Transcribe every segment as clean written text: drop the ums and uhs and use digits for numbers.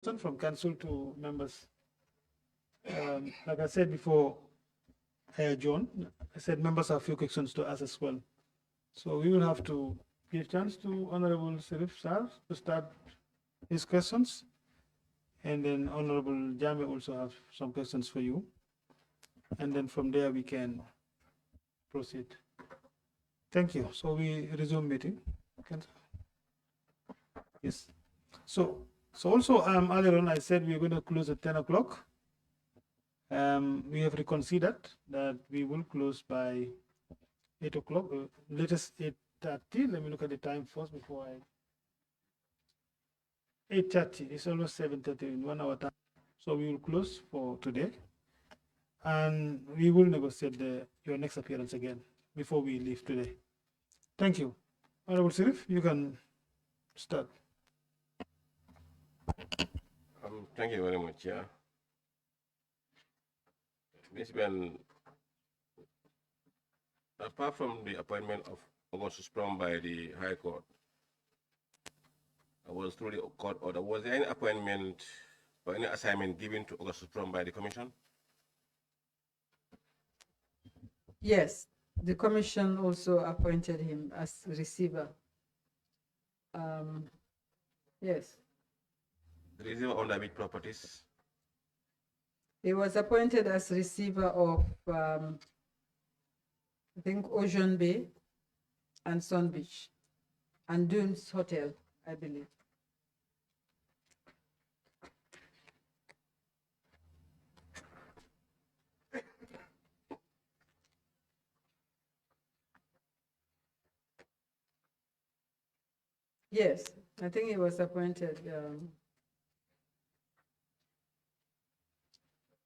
From council to members. Like I said before, John, I said members have a few questions to ask as well. So we will have to give chance to Honorable Serif Sar to start his questions. And then Honorable Janneh also have some questions for you. And then from there we can proceed. Thank you. So we resume meeting. Yes. So also earlier on I said we are going to close at 10 o'clock. We have reconsidered that we will close by 8 o'clock, latest 8:30. Let me look at the time first before I. 8:30. It's almost 7:30 in 1 hour time. So we will close for today, and we will negotiate your next appearance again before we leave today. Thank you. Honorable Sirif, you can start. Thank you very much, yeah. Ms. Ben, apart from the appointment of Augustus Plum by the High Court, was through the court order, was there any appointment or any assignment given to Augustus Plum by the Commission? Yes, the Commission also appointed him as receiver. Yes. The receiver under which properties? He was appointed as receiver of, I think, Ocean Bay and Sun Beach and Dunes Hotel, I believe. Yes, I think he was appointed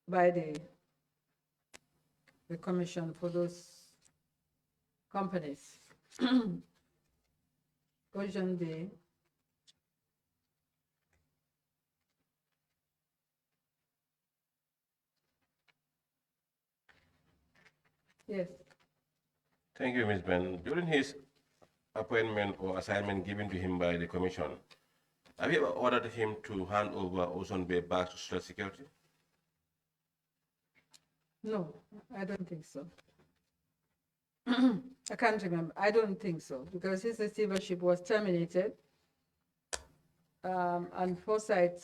by the commission for those companies. Ocean Bay. Yes. Thank you, Ms. Ben. During his appointment or assignment given to him by the Commission, have you ever ordered him to hand over Ocean Bay back to Social Security? No, I don't think so. I can't remember. I don't think so, because his receivership was terminated and Foresight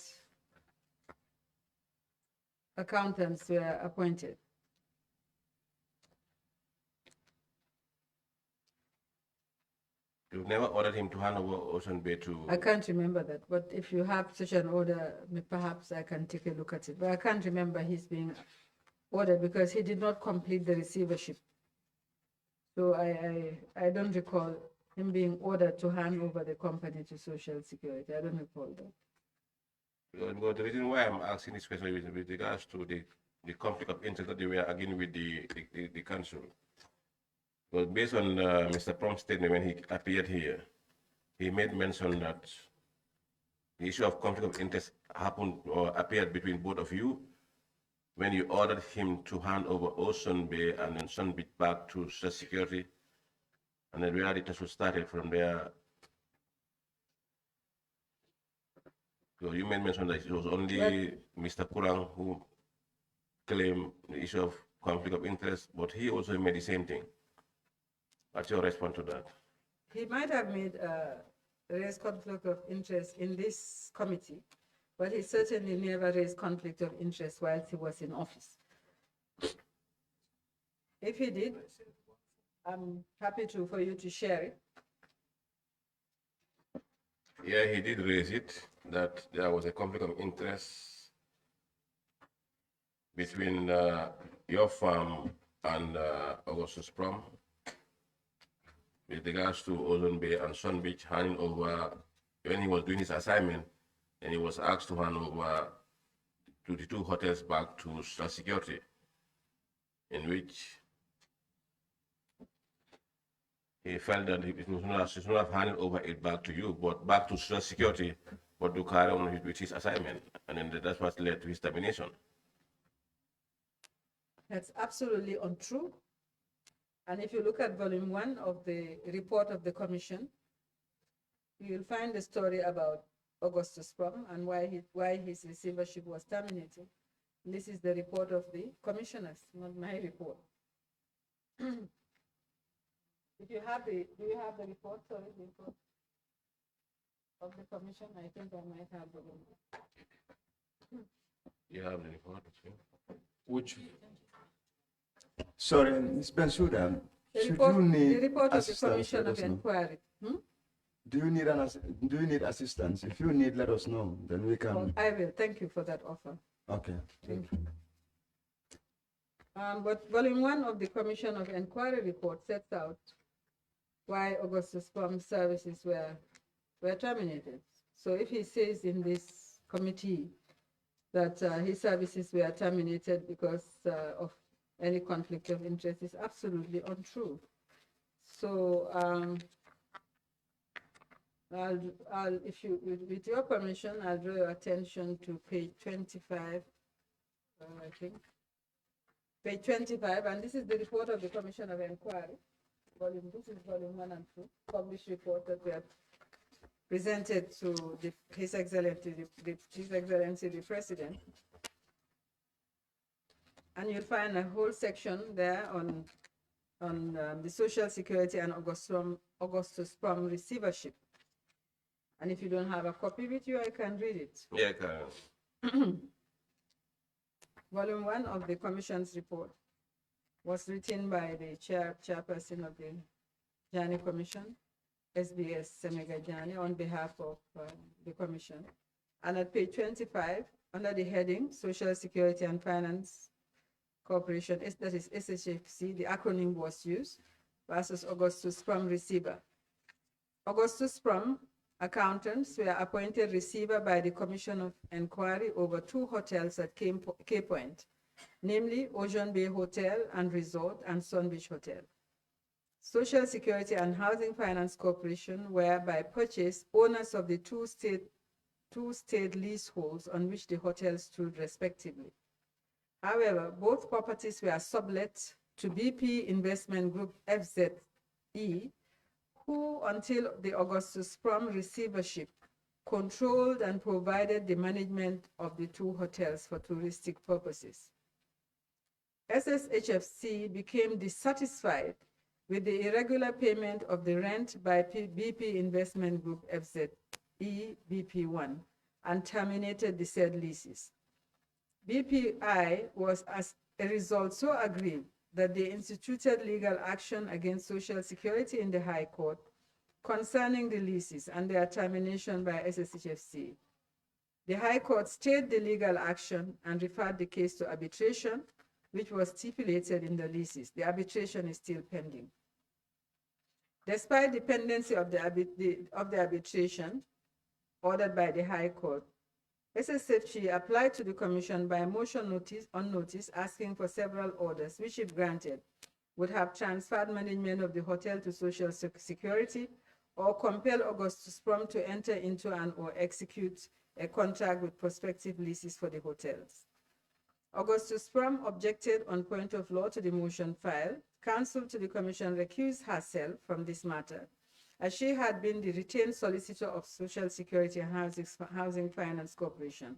accountants were appointed. You never ordered him to hand over Ocean Bay to... I can't remember that, but if you have such an order, perhaps I can take a look at it. But I can't remember his being ordered because he did not complete the receivership. So I don't recall him being ordered to hand over the company to Social Security. I don't recall that. Well, the reason why I'm asking this question is with regards to the conflict of interest that they were arguing with the council. Well, based on Mr. Prom's statement when he appeared here, he made mention that the issue of conflict of interest happened or appeared between both of you when you ordered him to hand over Ocean Bay and then Sun Beach back to Social Security, and then reality test was started from there. So you made mention that it was only Mr. Kurang who claimed the issue of conflict of interest, but he also made the same thing. What's your response to that? He might have made raised conflict of interest in this committee, but he certainly never raised conflict of interest while he was in office. If he did, I'm happy for you to share it. Yeah, he did raise it, that there was a conflict of interest between your firm and Augustus Prom with regards to Ocean Bay and Sun Beach handing over, when he was doing his assignment, and he was asked to hand over to the two hotels back to Social Security, in which he felt that he should not have handed over it back to you, but back to Social Security, but to carry on with his assignment. And then that's what led to his termination. That's absolutely untrue. And if you look at volume 1 of the report of the commission, you'll find the story about Augustus Prom and why his receivership was terminated. This is the report of the commissioners, not my report. If you have do you have the report? Sorry, the report of the commission. I think I might have the one. You have the report, okay? Which? Sorry, Ms. Bensouda, The should report, you need the report of the assistance, commission let of us know. inquiry. Do you need assistance? If you need, let us know. Then we can. Oh, I will. Thank you for that offer. Okay. Thank you. But volume 1 of the commission of inquiry report sets out why Augustus Prom's services were terminated. So if he says in this committee that his services were terminated because of any conflict of interest, is absolutely untrue. So if you, with your permission, I'll draw your attention to page 25, I think. Page 25, and this is the report of the Commission of Inquiry. This is volume 1 and 2, published report that we have presented to His Excellency the President. And you'll find a whole section there on the Social Security and Augustus Prom receivership. And if you don't have a copy with you, I can read it. Yeah, I can. Volume 1 of the Commission's report was written by the chairperson of the Janneh Commission, SBS Semega Janneh, on behalf of the Commission. And at page 25, under the heading Social Security and Finance Corporation, that is SHFC, the acronym was used, versus Augustus Prom receiver. Augustus Prom accountants were appointed receiver by the Commission of Inquiry over 2 hotels at Cape Point, namely Ocean Bay Hotel and Resort and Sun Beach Hotel. Social Security and Housing Finance Corporation were by purchase owners of the two state leaseholds on which the hotels stood respectively. However, both properties were sublet to BP Investment Group FZE, who, until the Augustus Prom receivership, controlled and provided the management of the 2 hotels for touristic purposes. SSHFC became dissatisfied with the irregular payment of the rent by BP Investment Group FZE BP1 and terminated the said leases. BPI was, as a result, so aggrieved that they instituted legal action against Social Security in the High Court concerning the leases and their termination by SSHFC. The High Court stayed the legal action and referred the case to arbitration, which was stipulated in the leases. The arbitration is still pending. Despite the pendency of the arbitration ordered by the High Court, SSFG applied to the Commission by motion on notice asking for several orders, which, if granted, would have transferred management of the hotel to Social Security or compel Augustus Prom to enter into or execute a contract with prospective leases for the hotels. Augustus Prom objected on point of law to the motion filed. Counsel to the Commission recused herself from this matter, as she had been the retained solicitor of Social Security and Housing Finance Corporation,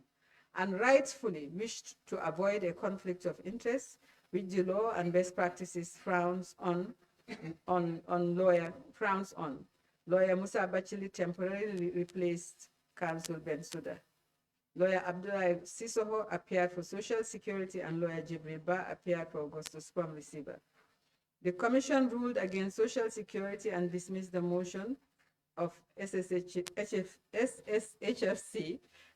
and rightfully wished to avoid a conflict of interest, which the law and best practices frowns on. Lawyer Musa Bachili temporarily replaced Counsel Bensouda. Lawyer Abdullah Sissoho appeared for Social Security and lawyer Jibril Ba appeared for Augustus Prom receiver. The Commission ruled against Social Security and dismissed the motion of SSHFC,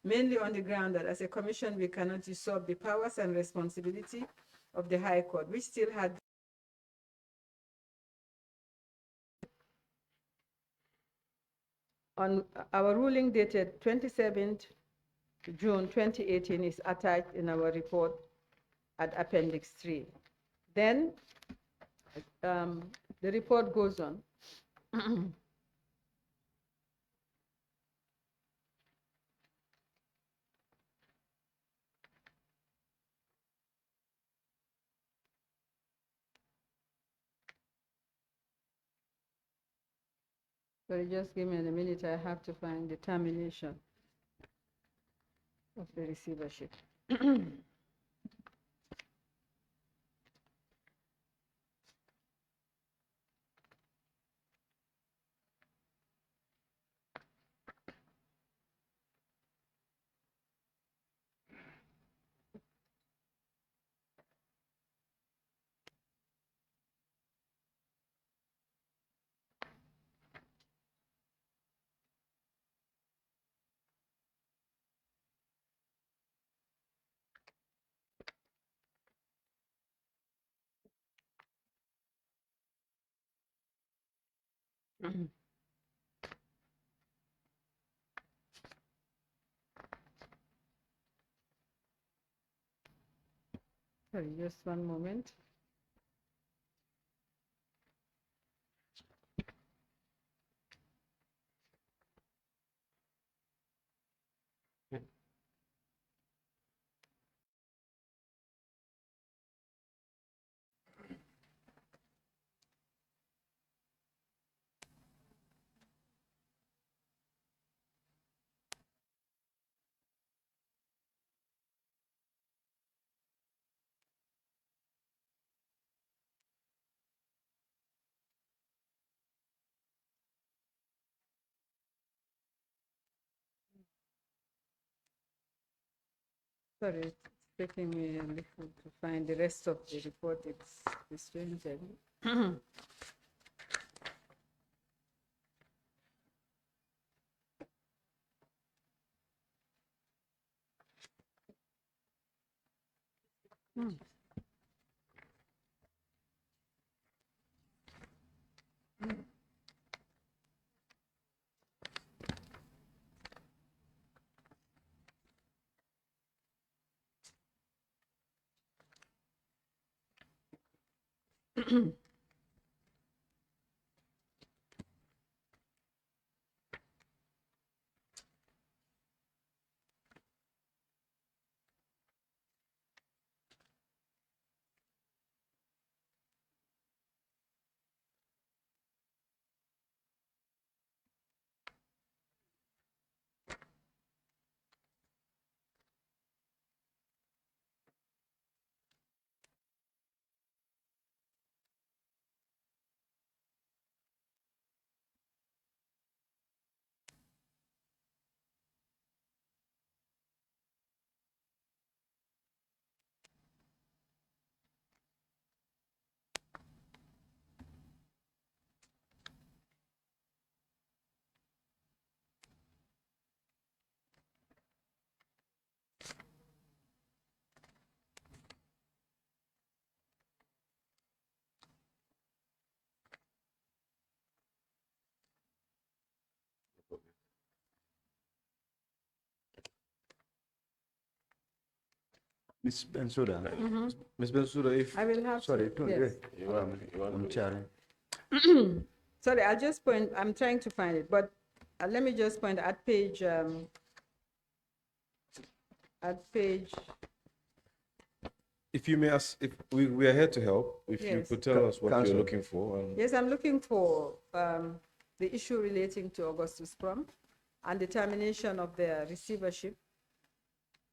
mainly on the ground that as a Commission we cannot usurp the powers and responsibility of the High Court, which still had on our ruling dated 27th June 2018 is attached in our report at Appendix 3. Then the report goes on. Sorry, just give me a minute. I have to find the termination. of the receivership. Sorry, just one moment. Sorry, it's taking me a little to find the rest of the report. It's strange. Ms. Bensouda. Mm-hmm. Ms. Bensouda, if I will have sorry, to, yes. I'm chairing. Sorry, I'll just point, I'm trying to find it, but let me just point at page, If you may ask, if we are here to help, if you Yes. could tell us what Counsel. you're looking for. And yes, I'm looking for the issue relating to Augustus Prom and the termination of their receivership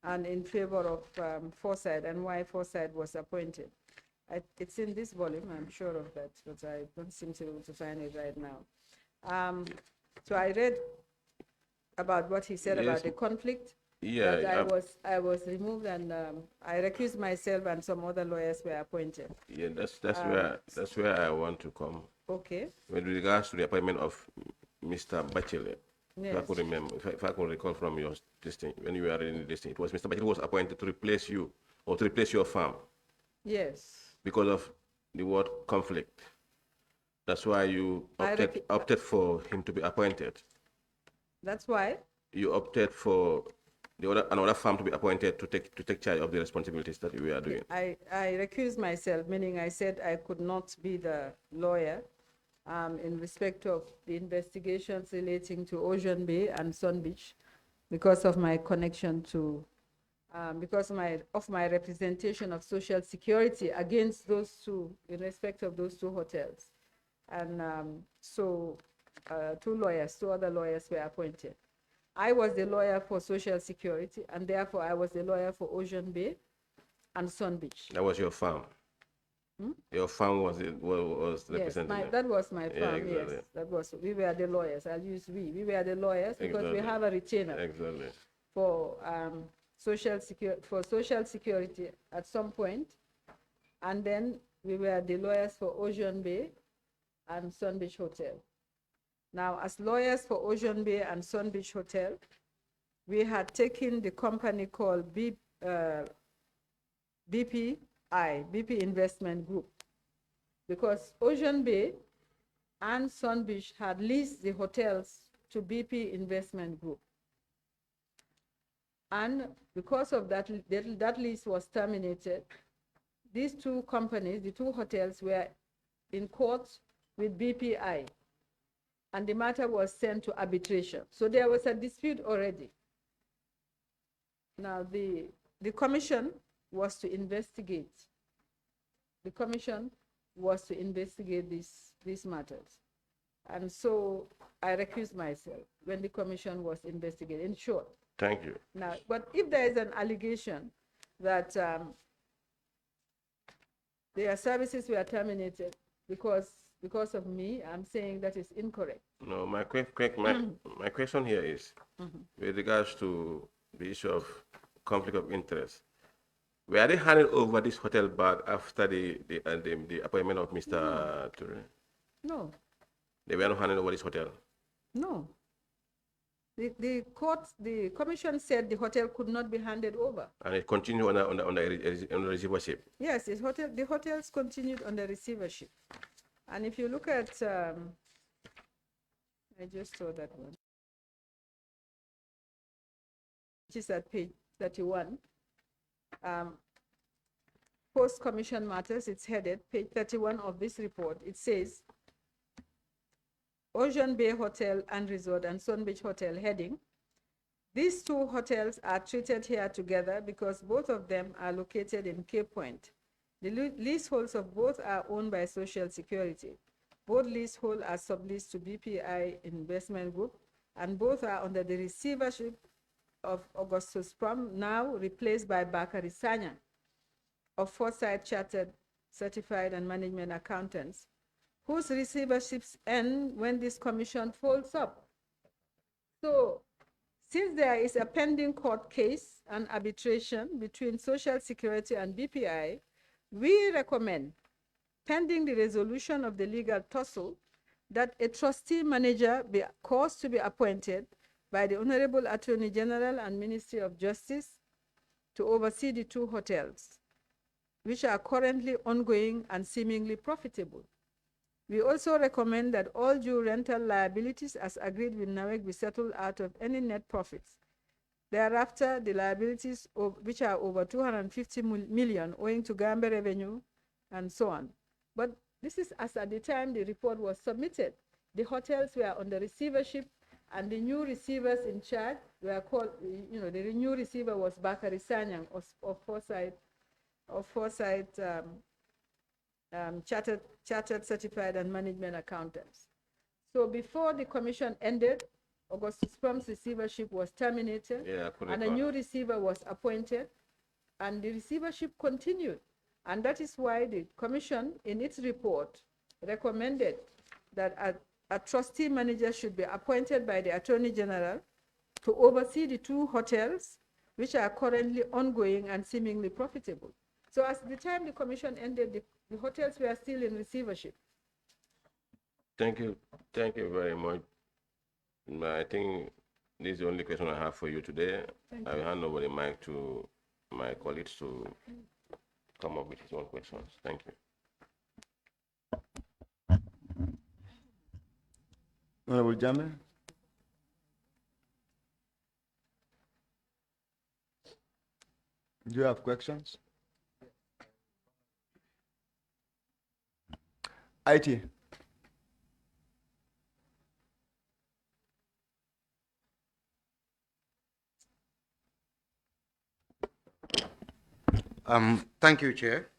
and in favor of Forsyth and why Forsyth was appointed. It's in this volume, I'm sure of that, but I don't seem to be able to find it right now. So I read about what he said Yes. about the conflict. Yeah, That I was removed and I recused myself and some other lawyers were appointed. yeah, that's where I want to come. Okay. With regards to the appointment of Mr. Bachelet, if I Yes. could remember, if I could recall from your listing, when you were in this thing, it was Mr. Bachelet who was appointed to replace you or to replace your firm Yes. because of the word conflict. That's why you opted for him to be appointed. That's why. You opted for another firm to be appointed to take charge of the responsibilities that we are doing. I recused myself, meaning I said I could not be the lawyer in respect of the investigations relating to Ocean Bay and Sun Beach because of my connection to, because of my representation of Social Security against those two, in respect of those two hotels. And so two other lawyers were appointed. I was the lawyer for Social Security, and therefore I was the lawyer for Ocean Bay and Sun Beach. That was your firm. Your firm was Yes, representing them. that was my Yeah, firm, exactly. yes. That was, we were the lawyers. I'll use we. We were the lawyers because we Exactly. have a retainer Exactly. for social security at some point, and then we were the lawyers for Ocean Bay and Sun Beach Hotel. Now, as lawyers for Ocean Bay and Sun Beach Hotel, we had taken the company called BP Investment Group, because Ocean Bay and Sun Beach had leased the hotels to BP Investment Group. And because of that, that lease was terminated. These two companies, the two hotels, were in court with BPI, and the matter was sent to arbitration. So there was a dispute already. Now, the commission was to investigate. The commission was to investigate these matters. And so I recused myself when the commission was investigating, in short. Thank you. Now, but if there is an allegation that their services were terminated because of me, I'm saying that is incorrect. No, my question here is with regards to the issue of conflict of interest. Were they handed over this hotel back after the appointment of Mr. Toure? No, They were not handed over this hotel. no. The commission said the hotel could not be handed over. And it continued on the receivership. Yes, the hotels continued on the receivership. And if you look at, I just saw that one, which is at page 31. Post-commission matters, it's headed, page 31 of this report. It says, Ocean Bay Hotel and Resort and Sun Beach Hotel heading. These two hotels are treated here together because both of them are located in Cape Point. The leaseholds of both are owned by Social Security. Both leaseholds are subleased to BPI Investment Group, and both are under the receivership of Augustus Prom, now replaced by Bakari Sanya of Foresight Chartered Certified and Management Accountants, whose receiverships end when this commission folds up. So, since there is a pending court case and arbitration between Social Security and BPI, we recommend, pending the resolution of the legal tussle, that a trustee manager be caused to be appointed by the Honorable Attorney General and Ministry of Justice to oversee the two hotels, which are currently ongoing and seemingly profitable. We also recommend that all due rental liabilities as agreed with NAWEC be settled out of any net profits. Thereafter, the liabilities, which are over 250 million owing to Gambia revenue and so on. But this is as at the time the report was submitted. The hotels were under receivership, and the new receivers in charge were called, the new receiver was Bakari Sanyang of Foresight Chartered Certified and Management Accountants. So before the commission ended, Augustus Prom's receivership was terminated, and a new receiver was appointed, and the receivership continued. And that is why the commission, in its report, recommended that a trustee manager should be appointed by the Attorney General to oversee the two hotels, which are currently ongoing and seemingly profitable. So at the time the commission ended, the hotels were still in receivership. Thank you very much. I think this is the only question I have for you today. I will hand over the mic to my colleagues to come up with his own questions. Thank you. Honorable Janneh. Do you have questions? IT. Thank you, Chair.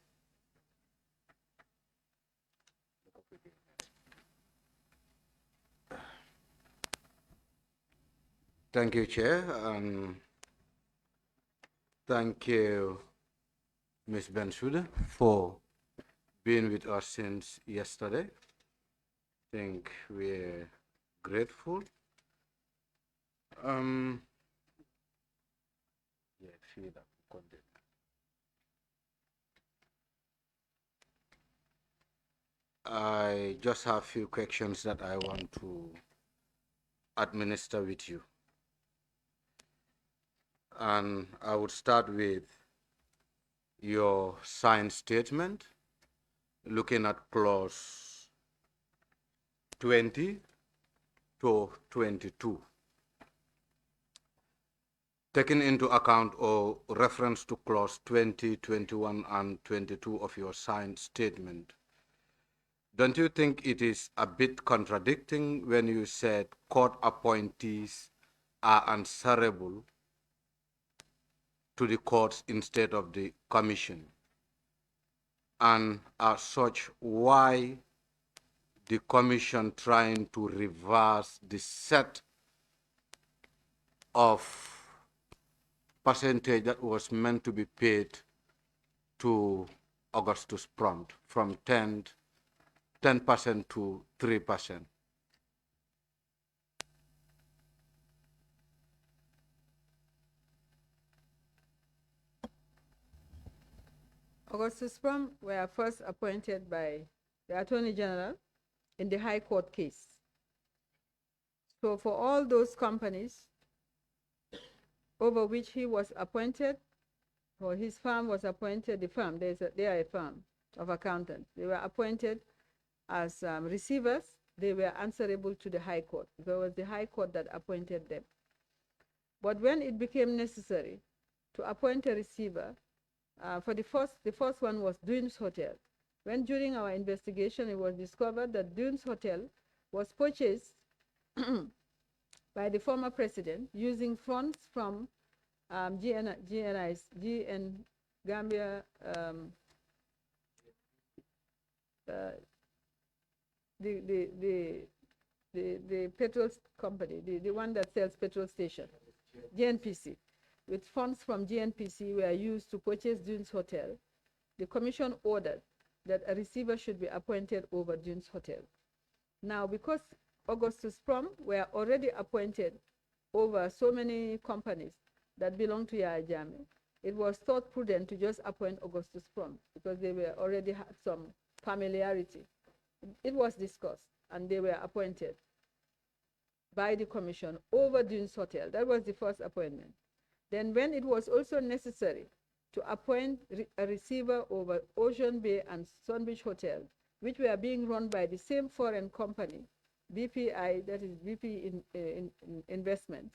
Thank you, Chair, and thank you, Ms. Bensouda, for being with us since yesterday. I think we're grateful. I just have a few questions that I want to administer with you. And I would start with your signed statement, looking at clause 20 to 22. Taking into account or reference to clause 20, 21, and 22 of your signed statement, don't you think it is a bit contradicting when you said court appointees are answerable to the courts instead of the commission? And as such, why the commission trying to reverse the set of percentage that was meant to be paid to Augustus Prompt from 10% to 3%? Augustus Prom were first appointed by the Attorney General in the High Court case. So for all those companies over which he was appointed, or his firm was appointed, the firm, they are a firm of accountants. They were appointed as receivers. They were answerable to the High Court. It was the High Court that appointed them. But when it became necessary to appoint a receiver, the first one was Dunes Hotel. When during our investigation it was discovered that Dunes Hotel was purchased by the former president using funds from GN Gambia, the petrol company, the one that sells petrol station, GNPC. With funds from GNPC were used to purchase Dunes Hotel. The commission ordered that a receiver should be appointed over Dunes Hotel. Now, because Augustus Prom were already appointed over so many companies that belong to Yaya Jammeh, it was thought prudent to just appoint Augustus Prom because they were already had some familiarity. It was discussed and they were appointed by the commission over Dunes Hotel. That was the first appointment. Then when it was also necessary to appoint a receiver over Ocean Bay and Sun Beach Hotel, which were being run by the same foreign company, BPI, that is BP Investments,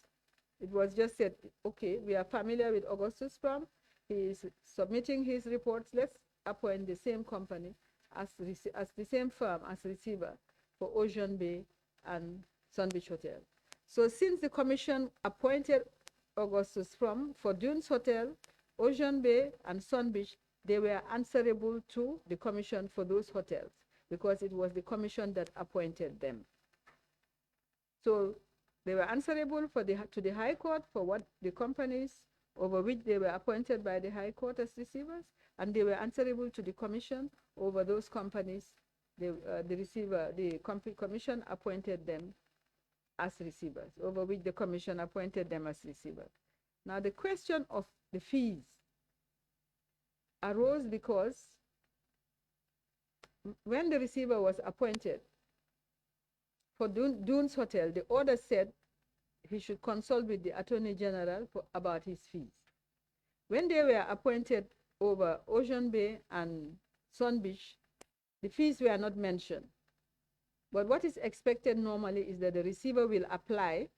it was just said, okay, we are familiar with Augustus Prom. He is submitting his reports. Let's appoint the same company as the same firm as receiver for Ocean Bay and Sun Beach Hotel. So since the commission appointed Augustus Prom for Dunes Hotel, Ocean Bay, and Sun Beach, they were answerable to the commission for those hotels because it was the commission that appointed them. So they were answerable to the High Court for what the companies over which they were appointed by the High Court as receivers, and they were answerable to the commission over those companies. The commission appointed them as receivers, over which the commission appointed them as receivers. Now the question of the fees arose because when the receiver was appointed for Dunes Hotel, the order said he should consult with the Attorney General about his fees. When they were appointed over Ocean Bay and Sun Beach, the fees were not mentioned. But what is expected normally is that the receiver will apply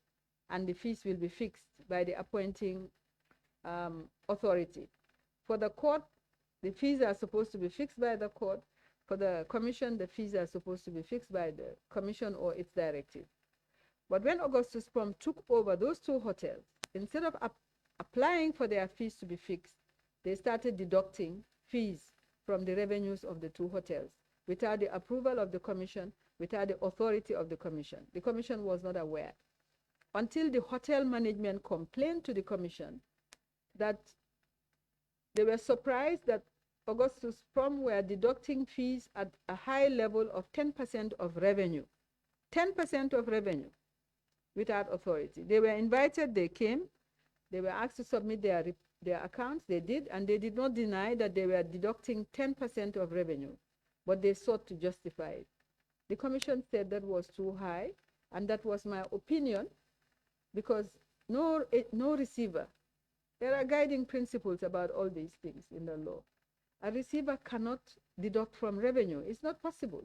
and the fees will be fixed by the appointing authority. For the court, the fees are supposed to be fixed by the court. For the commission, the fees are supposed to be fixed by the commission or its directive. But when Augustus Prom took over those two hotels, instead of applying for their fees to be fixed, they started deducting fees from the revenues of the two hotels without the approval of the commission, without the authority of the commission. The commission was not aware. until the hotel management complained to the commission that they were surprised that Augustus Prom were deducting fees at a high level of 10% of revenue. 10% of revenue without authority. They were invited, they came, they were asked to submit their accounts, they did, and they did not deny that they were deducting 10% of revenue, but they sought to justify it. The commission said that was too high, and that was my opinion, because no receiver, there are guiding principles about all these things in the law. A receiver cannot deduct from revenue. It's not possible.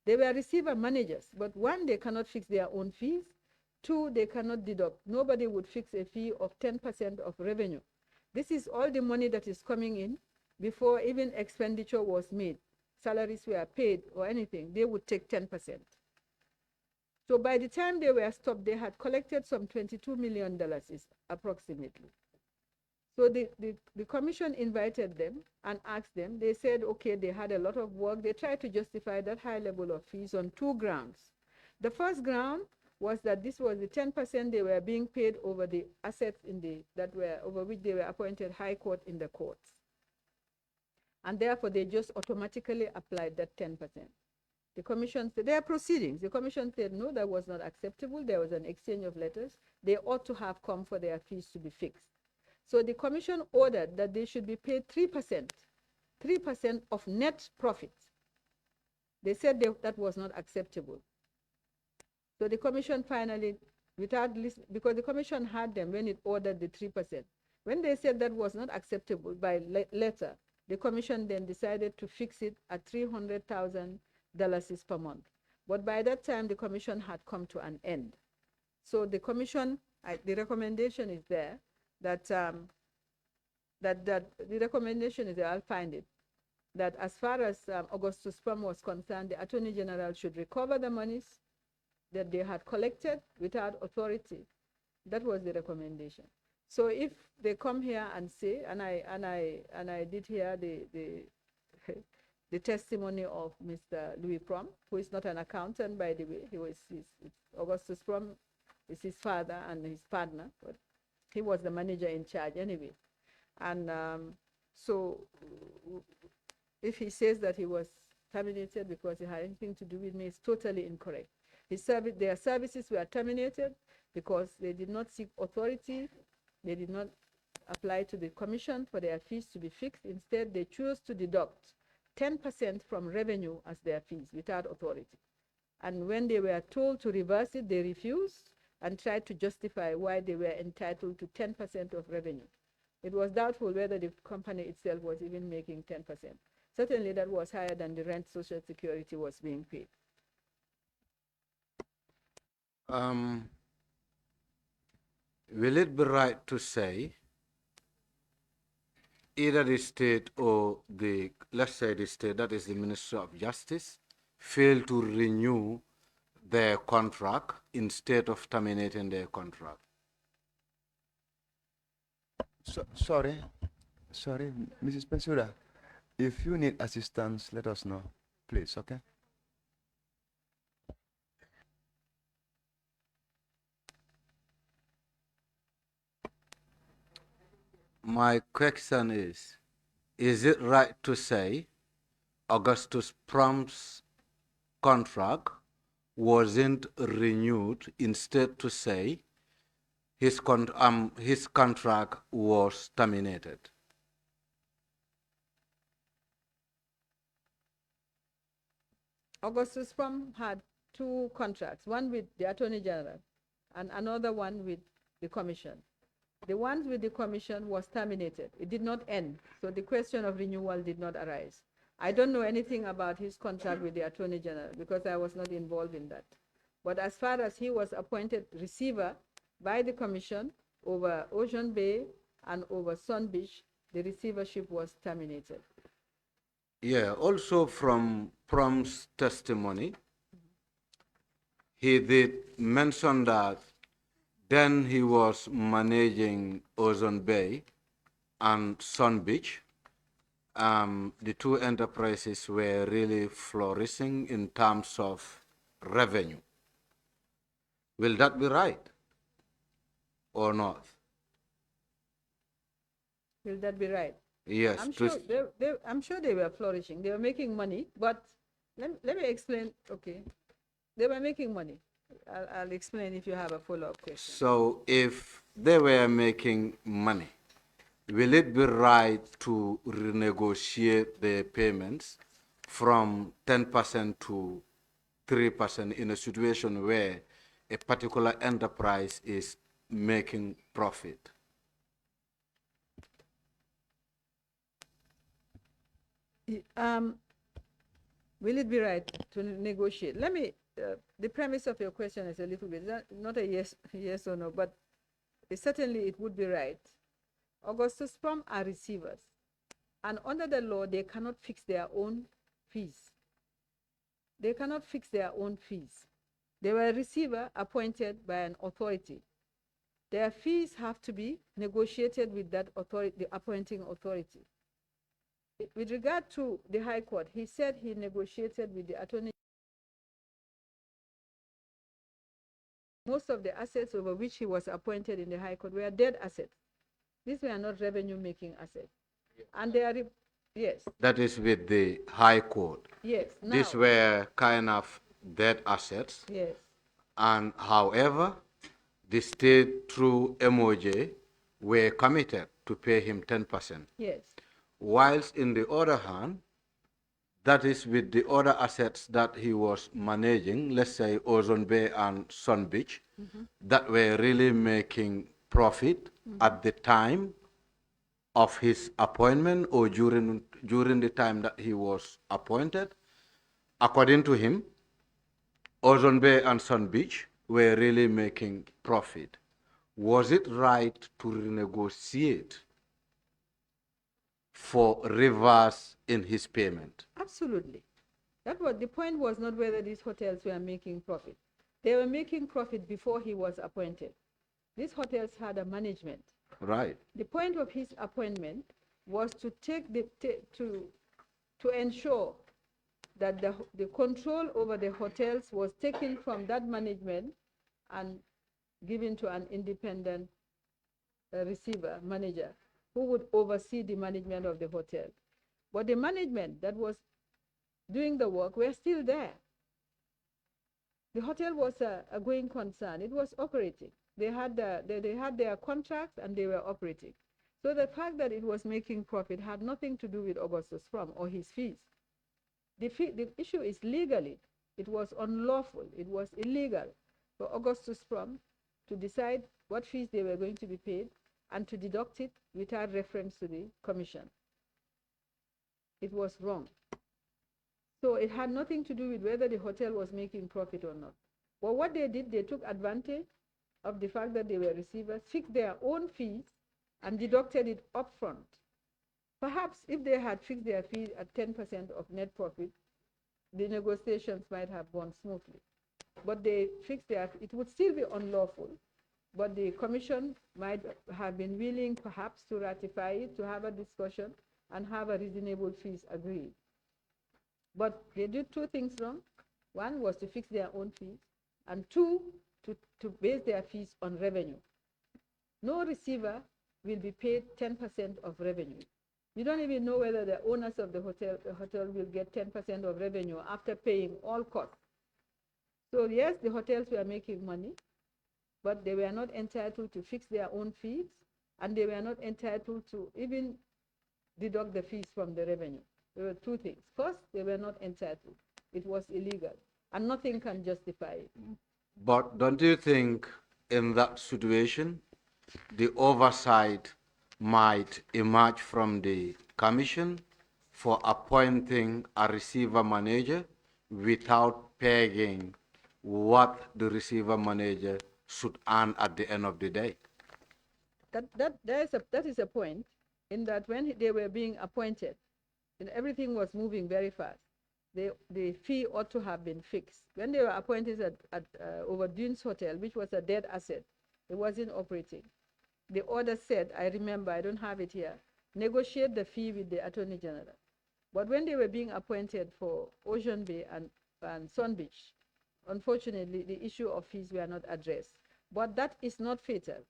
They were receiver managers, but one, they cannot fix their own fees. Two, they cannot deduct. Nobody would fix a fee of 10% of revenue. This is all the money that is coming in before even expenditure was made. Salaries were paid or anything, they would take 10%. So by the time they were stopped, they had collected some $22 million approximately. So the commission invited them and asked them. They said, okay, they had a lot of work. They tried to justify that high level of fees on two grounds. The first ground was that this was the 10% they were being paid over the assets over which they were appointed high court in the courts. And therefore, they just automatically applied that 10%. The commission said, their proceedings, the commission said, no, that was not acceptable. There was an exchange of letters. They ought to have come for their fees to be fixed. So the commission ordered that they should be paid 3% of net profit. They said that was not acceptable. So the commission finally, because the commission had them when it ordered the 3%. When they said that was not acceptable by letter, the commission then decided to fix it at $300,000 per month. But by that time, the commission had come to an end. So the commission, the recommendation is there, that the recommendation is there, I'll find it, that as far as Augustus Prom was concerned, the Attorney General should recover the monies that they had collected without authority. That was the recommendation. So if they come here and say, and I did hear the testimony of Mr. Louis Prom, who is not an accountant, by the way. Augustus Prom is his father and his partner, but he was the manager in charge anyway. And so if he says that he was terminated because he had anything to do with me, it's totally incorrect. Their services were terminated because they did not seek authority. They did not apply to the commission for their fees to be fixed. Instead, they chose to deduct 10% from revenue as their fees without authority. And when they were told to reverse it, they refused and tried to justify why they were entitled to 10% of revenue. It was doubtful whether the company itself was even making 10%. Certainly that was higher than the rent Social Security was being paid. Will it be right to say either the state or let's say the state, that is the Ministry of Justice, failed to renew their contract instead of terminating their contract? Sorry, Mrs. Bensouda. If you need assistance, let us know, please, okay? My question is it right to say Augustus Prom's contract wasn't renewed, instead to say his contract was terminated? Augustus Prom had two contracts, one with the Attorney General and another one with the Commission. The one with the Commission was terminated. It did not end, so the question of renewal did not arise. I don't know anything about his contract with the Attorney General because I was not involved in that. But as far as he was appointed receiver by the Commission over Ocean Bay and over Sun Beach, the receivership was terminated. Yeah, also from Prom's testimony, he did mention that then he was managing Ocean Bay and Sun Beach. The two enterprises were really flourishing in terms of revenue. Will that be right? or not? Will that be right? Yes. I'm sure I'm sure they were flourishing. They were making money, but let me explain. Okay, they were making money. I'll explain if you have a follow-up question. So if they were making money, will it be right to renegotiate the payments from 10% to 3% in a situation where a particular enterprise is making profit? Will it be right to negotiate? Let me. The premise of your question is a little bit not a yes or no, but certainly it would be right. Augustus Prom are receivers, and under the law, they cannot fix their own fees. They cannot fix their own fees. They were a receiver appointed by an authority. Their fees have to be negotiated with that authority, the appointing authority. With regard to the High Court, he said he negotiated with the Attorney. Most of the assets over which he was appointed in the High Court were dead assets. These were not revenue-making assets. And they are, yes. That is with the High Court. Yes. These Now, were kind of dead assets. yes. And however, the state through MOJ were committed to pay him 10%. Yes. Whilst in the other hand, that is with the other assets that he was managing, let's say Ozone Bay and Sun Beach, that were really making profit at the time of his appointment or during the time that he was appointed. According to him, Ozone Bay and Sun Beach were really making profit. Was it right to renegotiate for reverse in his payment? Absolutely. That was the point. Was not whether these hotels were making profit. They were making profit before he was appointed. These hotels had a management. Right. The point of his appointment was to take to ensure that the control over the hotels was taken from that management and given to an independent receiver, manager, who would oversee the management of the hotel. But the management that was doing the work were still there. The hotel was a going concern. It was operating. They had their contracts and they were operating. So the fact that it was making profit had nothing to do with Augustus Prom or his fees. The issue is legally. It was unlawful. It was illegal for Augustus Prom to decide what fees they were going to be paid and to deduct it without reference to the commission. It was wrong. So it had nothing to do with whether the hotel was making profit or not. But what they did, they took advantage of the fact that they were receivers, fixed their own fees, and deducted it upfront. Perhaps if they had fixed their fee at 10% of net profit, the negotiations might have gone smoothly. But they fixed it would still be unlawful, but the commission might have been willing perhaps to ratify it, to have a discussion, and have a reasonable fees agreed. But they did two things wrong. One was to fix their own fees, and two, to base their fees on revenue. No receiver will be paid 10% of revenue. You don't even know whether the owners of the hotel will get 10% of revenue after paying all costs. So yes, the hotels were making money, but they were not entitled to fix their own fees, and they were not entitled to even deduct the fees from the revenue. There were two things. First, they were not entitled. It was illegal, and nothing can justify it. But don't you think in that situation, the oversight might emerge from the commission for appointing a receiver manager without pegging what the receiver manager should earn at the end of the day? That is a point, in that when they were being appointed, and everything was moving very fast, the fee ought to have been fixed. When they were appointed at Overdunes Hotel, which was a dead asset, it wasn't operating. The order said, I remember, I don't have it here, negotiate the fee with the Attorney General. But when they were being appointed for Ocean Bay and Sun Beach, unfortunately, the issue of fees were not addressed. But that is not fatal.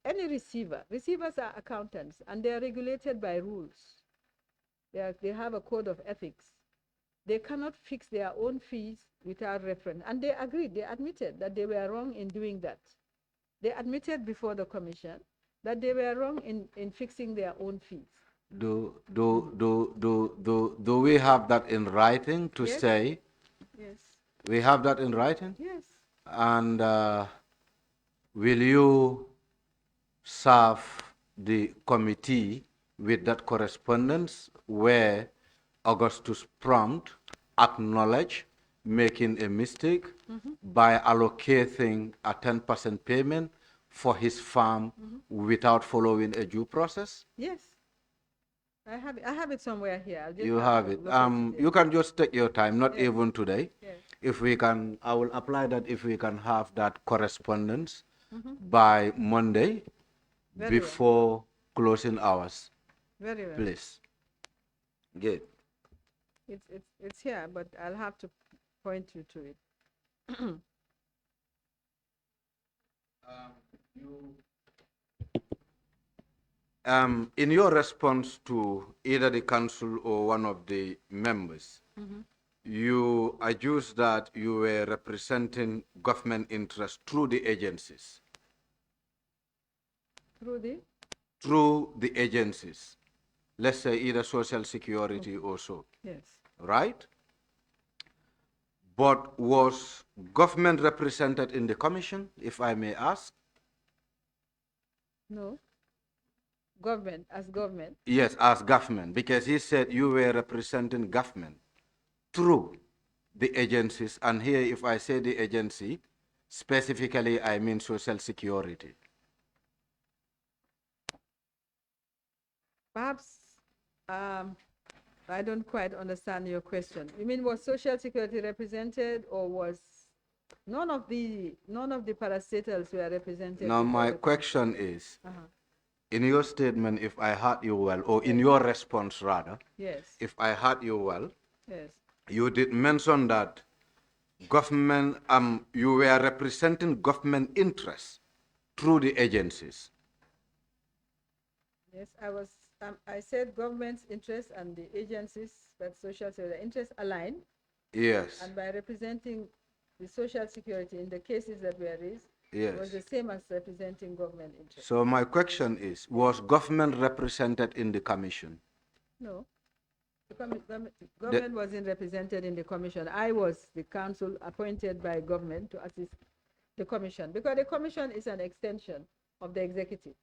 any receiver, receivers are accountants and they are regulated by rules. They have a code of ethics. They cannot fix their own fees without reference. And they agreed, they admitted that they were wrong in doing that. They admitted before the commission that they were wrong in fixing their own fees. Do we have that in writing to Yes. say? Yes. We have that in writing? Yes. And will you serve the committee with that correspondence where Augustus Prompt acknowledged making a mistake by allocating a 10% payment for his farm without following a due process? Yes. I have it somewhere here. I'll just You have it. locate You can just take your time, not Yes. even today. Yes. If we can, I will apply that if we can have that correspondence by Monday Very well. before closing hours, Very well. please. Good. It's here, but I'll have to point you to it. In your response to either the council or one of the members, you adduced that you were representing government interests through the agencies. Through the agencies. Let's say either Social Security or so, Yes. right? But was government represented in the commission, if I may ask? No. Government, as government. Yes, as government, because he said you were representing government through the agencies. And here, if I say the agency, specifically, I mean Social Security. Perhaps I don't quite understand your question. You mean was Social Security represented, or was none of the parastatals were represented? Now, before my the question is, Uh-huh. in your statement, if I heard you well, or in your response rather, Yes. if I heard you well, Yes. you did mention that government, you were representing government interests through the agencies. Yes, I said government's interests and the agencies, but social security interests align. Yes, And by representing the social security in the cases that were raised, it was yes. the same as representing government interests. So my question is, was government represented in the commission? No. Government wasn't represented in the commission. I was the counsel appointed by government to assist the commission, because the commission is an extension of the executive.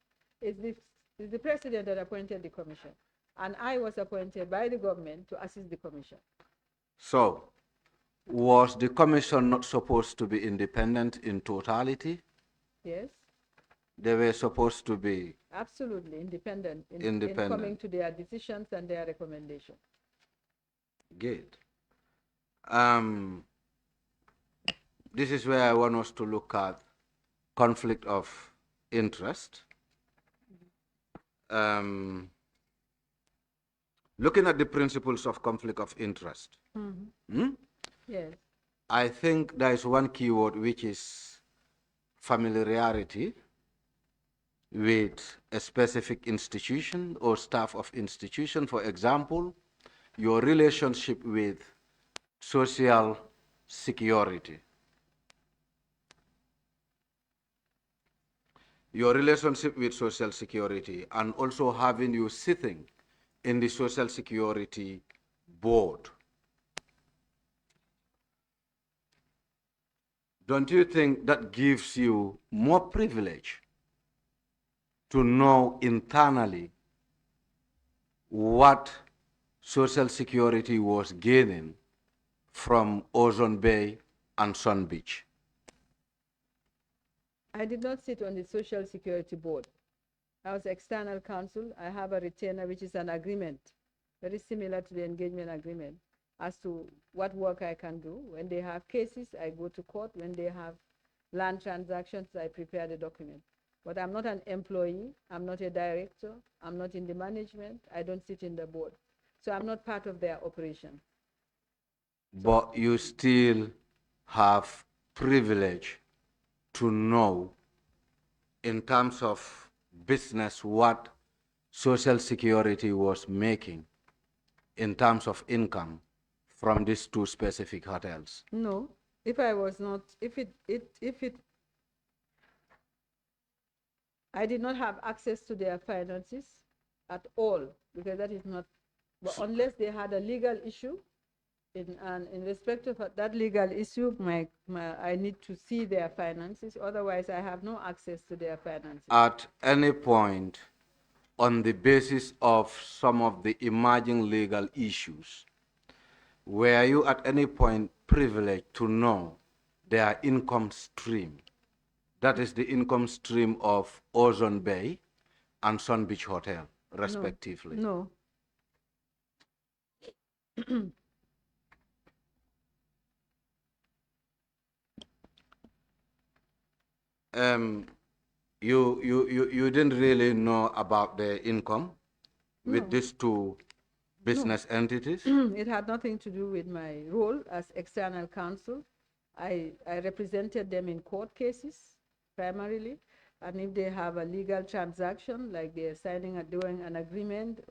It's the president that appointed the commission, and I was appointed by the government to assist the commission. So, was the commission not supposed to be independent in totality? Yes, They were supposed to be. absolutely independent in Independent. coming to their decisions and their recommendations. Good. This is where I want us to look at conflict of interest. Looking at the principles of conflict of interest, Yes, I think there is one keyword which is familiarity with a specific institution or staff of institution. For example, your relationship with Social Security. Your relationship with Social Security, and also having you sitting in the Social Security board. Don't you think that gives you more privilege to know internally what Social Security was gaining from Ozone Bay and Sun Beach? I did not sit on the Social Security Board. I was external counsel. I have a retainer, which is an agreement, very similar to the engagement agreement, as to what work I can do. When they have cases, I go to court. When they have land transactions, I prepare the document. But I'm not an employee. I'm not a director. I'm not in the management. I don't sit in the board. So I'm not part of their operation. But you still have privilege to know in terms of business what Social Security was making in terms of income from these two specific hotels? No, if I was not, I did not have access to their finances at all, because that is not, but unless they had a legal issue, in respect of that legal issue, I need to see their finances. Otherwise, I have no access to their finances. At any point, on the basis of some of the emerging legal issues, were you at any point privileged to know their income stream? That is the income stream of Ozone Bay and Sun Beach Hotel, respectively. No. You didn't really know about their income with No. these two business entities? It had nothing to do with my role as external counsel. I represented them in court cases primarily, and if they have a legal transaction, like they're doing an agreement,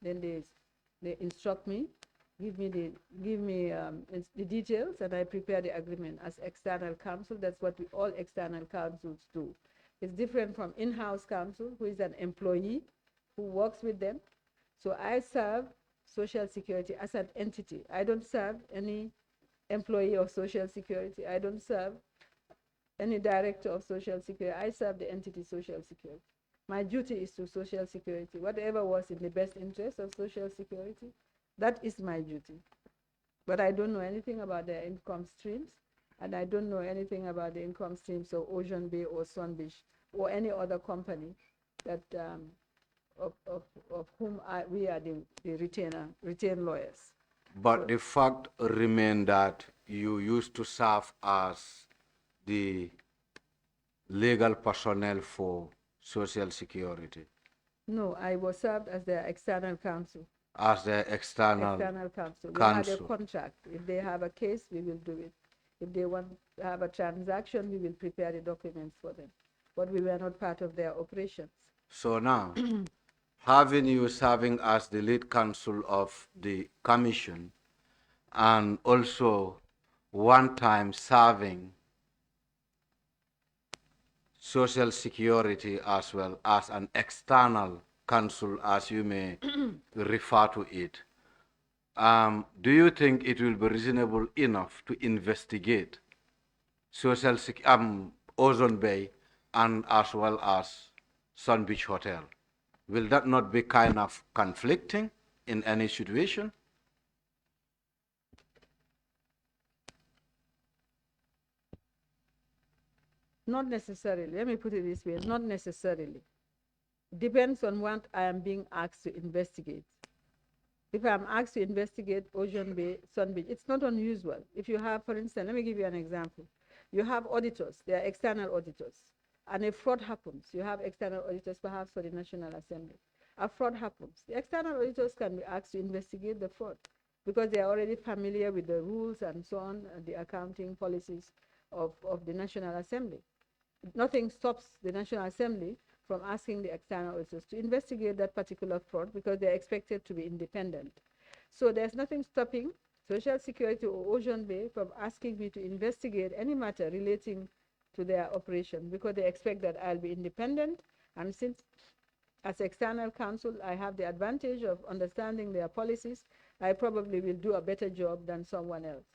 then they instruct me, give me the details, and I prepare the agreement as external counsel. That's what all external counsels do. It's different from in-house counsel, who is an employee who works with them. So I serve Social Security as an entity. I don't serve any employee of Social Security. I don't serve any director of Social Security. I serve the entity Social Security. My duty is to Social Security. Whatever was in the best interest of Social Security, that is my duty. But I don't know anything about their income streams, and I don't know anything about the income streams of Ocean Bay or Sun Beach or any other company that of whom we are the retained lawyers. But the fact remains that you used to serve as the legal personnel for Social Security. No, I was served as their external counsel. As the external counsel. We had a contract. If they have a case, we will do it. If they want to have a transaction, we will prepare the documents for them. But we were not part of their operations. So now, having you serving as the lead counsel of the commission, and also one time serving Social Security as well as an external counsel, as you may refer to it, do you think it will be reasonable enough to investigate Ozone Bay and as well as Sun Beach Hotel? Will that not be kind of conflicting in any situation? Not necessarily. Let me put it this way, not necessarily. Depends on what I am being asked to investigate. If I'm asked to investigate Ocean Bay, Sun Beach, it's not unusual. If you have, for instance, let me give you an example. You have auditors, they are external auditors, and a fraud happens. You have external auditors perhaps for the National Assembly. A fraud happens. The external auditors can be asked to investigate the fraud because they are already familiar with the rules and so on, and the accounting policies of the National Assembly. Nothing stops the National Assembly from asking the external auditors to investigate that particular fraud because they're expected to be independent. So there's nothing stopping Social Security or Ocean Bay from asking me to investigate any matter relating to their operation because they expect that I'll be independent. And since as external counsel, I have the advantage of understanding their policies, I probably will do a better job than someone else.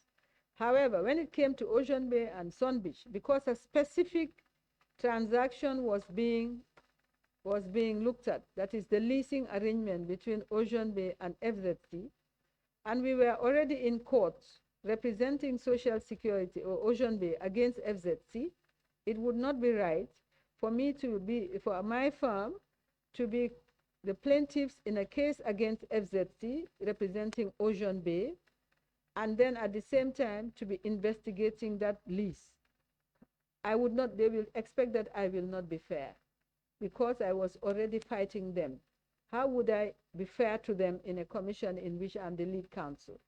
However, when it came to Ocean Bay and Sun Beach, because a specific transaction was being looked at, that is the leasing arrangement between Ocean Bay and FZC, and we were already in court representing Social Security or Ocean Bay against FZC, it would not be right for my firm to be the plaintiffs in a case against FZC representing Ocean Bay, and then at the same time to be investigating that lease. They will expect that I will not be fair because I was already fighting them. How would I be fair to them in a commission in which I'm the lead counsel?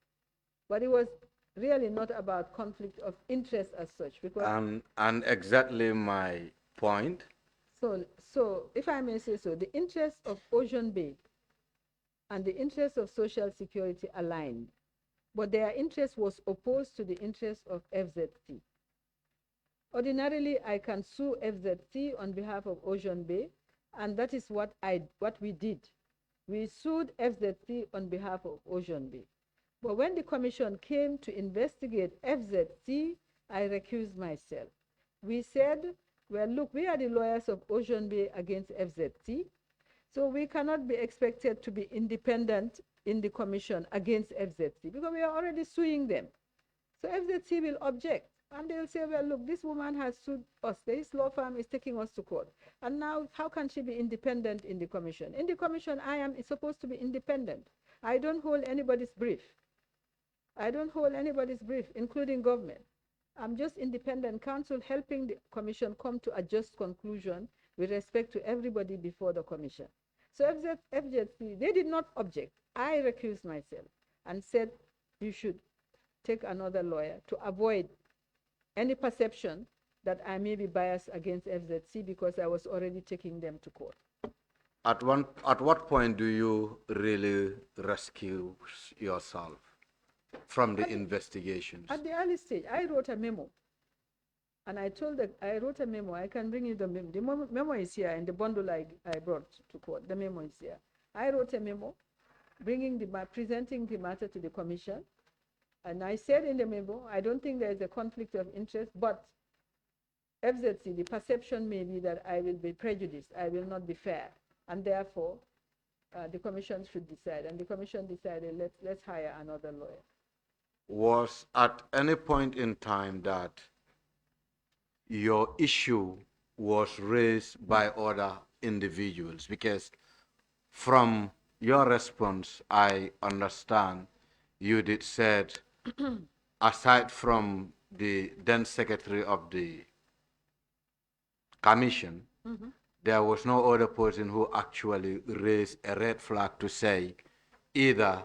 But it was really not about conflict of interest as such. Because and exactly my point. So if I may say so, the interests of Ocean Bay and the interests of Social Security aligned, but their interest was opposed to the interest of FZC. Ordinarily, I can sue FZC on behalf of Ocean Bay, and that is what we did. We sued FZC on behalf of Ocean Bay. But when the commission came to investigate FZC, I recused myself. We said, well, look, we are the lawyers of Ocean Bay against FZC, so we cannot be expected to be independent in the commission against FZC because we are already suing them. So FZC will object. And they'll say, well, look, this woman has sued us. This law firm is taking us to court. And now, how can she be independent in the commission? In the commission, I am supposed to be independent. I don't hold anybody's brief. I don't hold anybody's brief, including government. I'm just independent counsel helping the commission come to a just conclusion with respect to everybody before the commission. So FZC, they did not object. I recused myself and said, you should take another lawyer to avoid any perception that I may be biased against FZC because I was already taking them to court. At what point do you really rescue yourself from the investigations? At the early stage, I wrote a memo. And I wrote a memo. I can bring you the memo. The memo is here in the bundle I brought to court. The memo is here. I wrote a memo presenting the matter to the commission. And I said in the memo, I don't think there is a conflict of interest, but FZC, the perception may be that I will be prejudiced, I will not be fair, and therefore the commission should decide. And the commission decided, let's hire another lawyer. Was at any point in time that your issue was raised by other individuals? Because from your response, I understand you did said, aside from the then secretary of the commission, there was no other person who actually raised a red flag to say either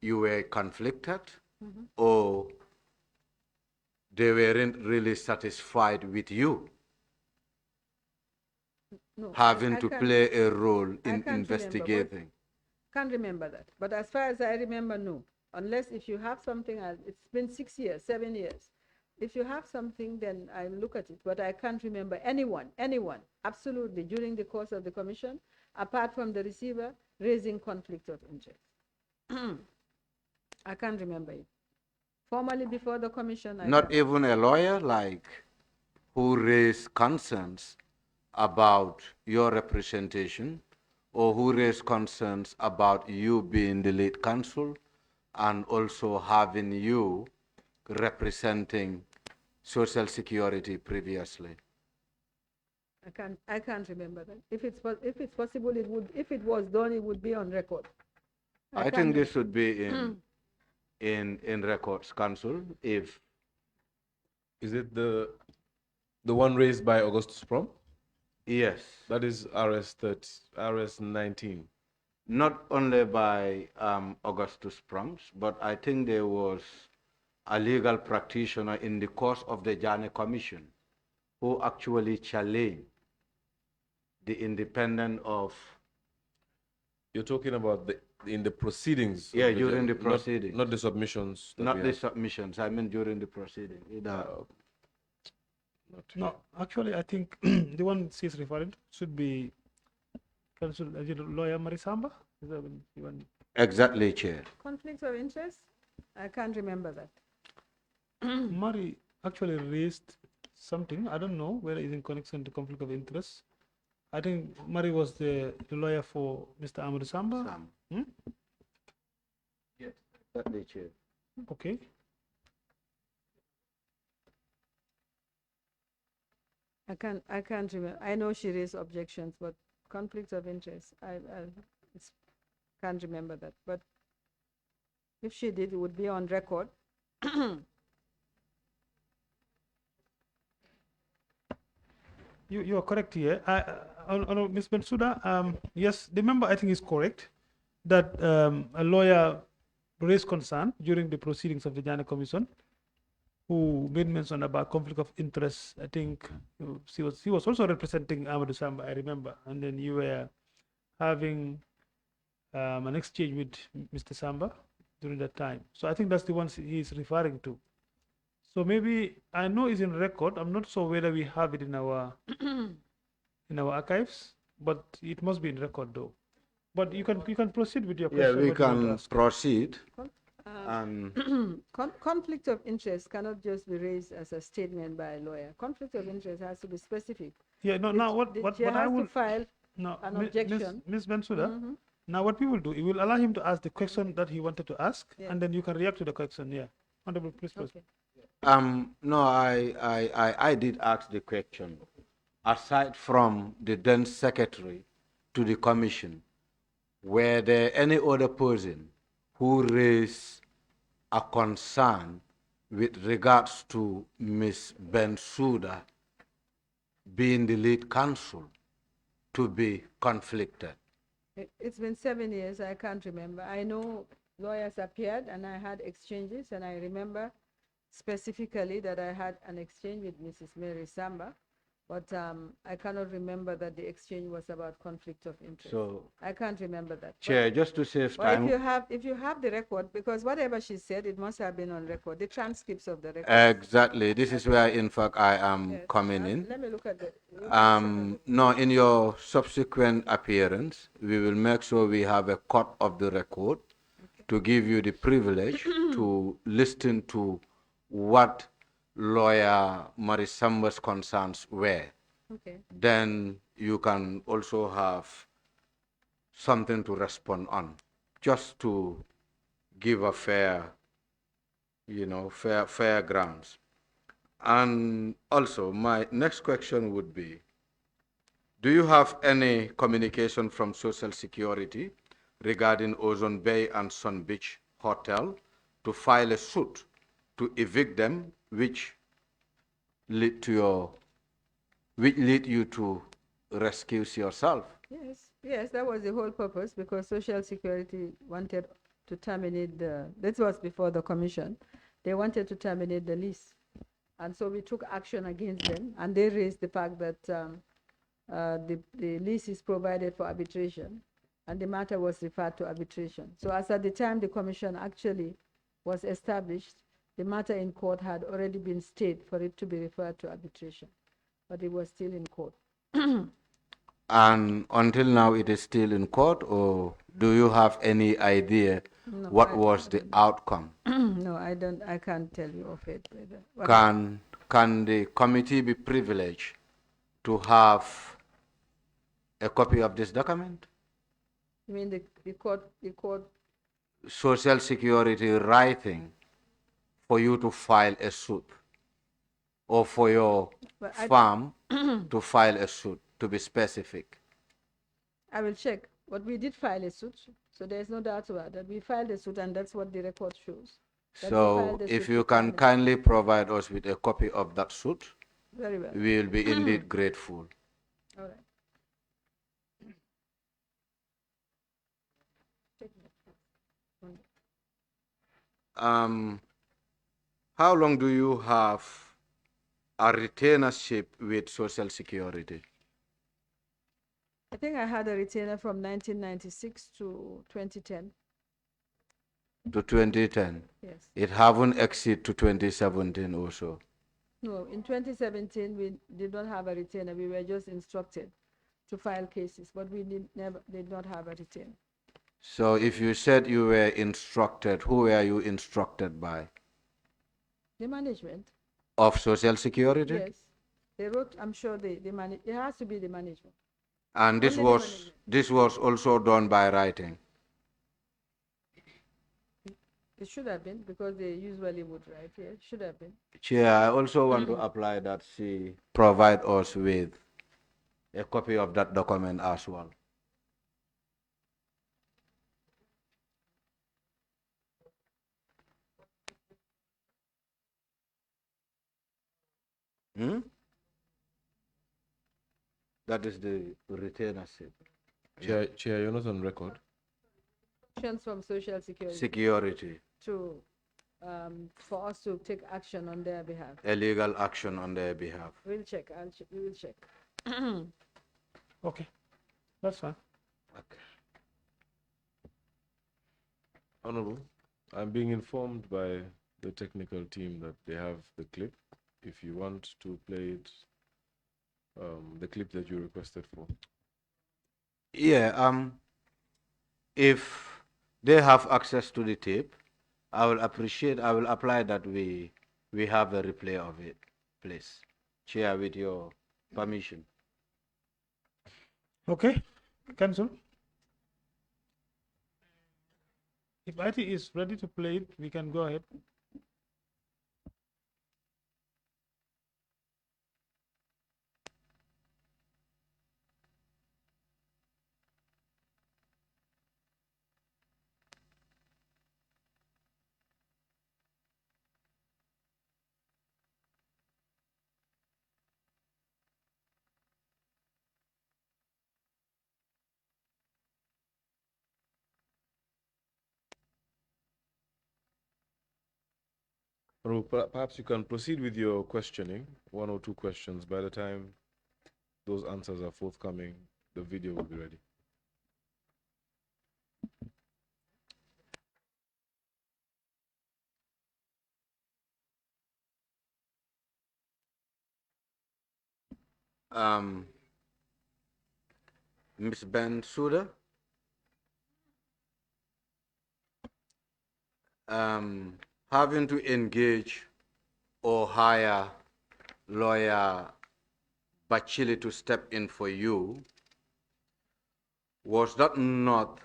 you were conflicted or they weren't really satisfied with you having to play a role in investigating. Can't remember that. But as far as I remember, no. Unless if you have something, it's been 6 years, 7 years. If you have something, then I look at it. But I can't remember anyone, absolutely, during the course of the commission, apart from the receiver, raising conflict of interest. I can't remember it. Formally before the commission, Not even a lawyer, like, who raised concerns about your representation, or who raised concerns about you being the lead counsel and also having you representing Social Security previously? I can't remember that. If it's possible, it would. If it was done, it would be on record. I think this should be in records, Counsel. If Is it the one raised by Augustus Prom? yes, That is RS 19. not only by Augustus Proms, but I think there was a legal practitioner in the course of the Janneh Commission who actually challenged the independence of. You're talking about in the proceedings. Yeah, during the proceedings. Not the submissions. Not the submissions, I mean during the proceeding. No, actually, I think the one she's referring to should be counsel, lawyer Marisamba. Is that the one? Exactly, Chair. Conflict of interest? I can't remember that. Mari actually raised something. I don't know whether it's in connection to conflict of interest. I think Mari was the lawyer for Mr. Amadou Samba. Sam. Yes, exactly, Chair. Okay. I can't remember. I know she raised objections, but conflict of interest, I can't remember that. But if she did, it would be on record. You are correct here. Ms. Bensouda, yes, the member I think is correct that a lawyer raised concern during the proceedings of the Janneh Commission who made mention about conflict of interest. I think she was also representing Amadou Samba, I remember, and then you were having an exchange with Mr. Samba during that time. So I think that's the one he's referring to. So maybe I know it's in record. I'm not sure whether we have it in our archives, but it must be in record though. But you can proceed with your Yeah, question. we what you want to can ask. proceed. Um, And conflict of interest cannot just be raised as a statement by a lawyer. Conflict of interest has to be specific. Yeah, no. The Now the what chair I has will to file no, an Miss objection. Miss Bensouda. Mhm. Now what we will do, we will allow him to ask the question that he wanted to ask, Yes. and then you can react to the question. Yeah, Honorable, please proceed. Okay. no, I did ask the question. Aside from the then secretary to the commission, were there any other person who raised a concern with regards to Ms. Bensouda being the lead counsel to be conflicted? It's been 7 years. I can't remember. I know lawyers appeared and I had exchanges, and I remember specifically that I had an exchange with Mrs. Mary Samba, but I cannot remember that the exchange was about conflict of interest. So, I can't remember that. Chair, just to save But if time. you have the record, because whatever she said, it must have been on record. The transcripts of the record. Exactly. This is where, in fact, I am Yes. coming in. Let me look at the. No, in your subsequent appearance, we will make sure we have a cut of the record to give you the privilege to listen to what lawyer Marisamba's concerns were. Okay. Then you can also have something to respond on, just to give a fair, fair grounds. And also, my next question would be, do you have any communication from Social Security regarding Ozone Bay and Sun Beach Hotel to file a suit to evict them, which lead you to rescue yourself? Yes, that was the whole purpose, because Social Security wanted to terminate this was before the commission, they wanted to terminate the lease. And so we took action against them, and they raised the fact that the lease is provided for arbitration, and the matter was referred to arbitration. So as at the time the commission actually was established, the matter in court had already been stayed for it to be referred to arbitration, but it was still in court. And until now, it is still in court, or do you have any idea what was the outcome? No, I don't. I can't tell you of it. Can the committee be privileged to have a copy of this document? You mean the court? Social Security writing for you to file a suit, or for your firm to file a suit, to be specific? I will check. But we did file a suit, so there's no doubt about that. We filed a suit, and that's what the record shows. So if you can kindly provide us with a copy of that suit, very well, we will be indeed grateful. All right. How long do you have a retainership with Social Security? I think I had a retainer from 1996 to 2010. To 2010? Yes. It haven't exceeded to 2017 also? No, in 2017 we did not have a retainer. We were just instructed to file cases, but we did not have a retainer. So if you said you were instructed, who were you instructed by? The management. Of Social Security? Yes. They wrote, I'm sure it has to be the management. And this was also done by writing? It should have been, because they usually would write. Yeah, it should have been. Chair, I also want to apply that she provide us with a copy of that document as well. That is the retainership. Chair, you're not on record. From Social Security. Security. To for us to take action on their behalf. A legal action on their behalf. We'll check. We will check. Okay, that's fine. Okay. Honorable, I'm being informed by the technical team that they have the clip. If you want to play it, the clip that you requested for. Yeah, if they have access to the tape, I will apply that we have a replay of it, please. Chair, with your permission. Okay, Counsel. If IT is ready to play it, we can go ahead. Honorable, perhaps you can proceed with your questioning, 1 or 2 questions. By the time those answers are forthcoming, the video will be ready. Ms. Bensouda, having to engage or hire lawyer Bachili to step in for you, was that not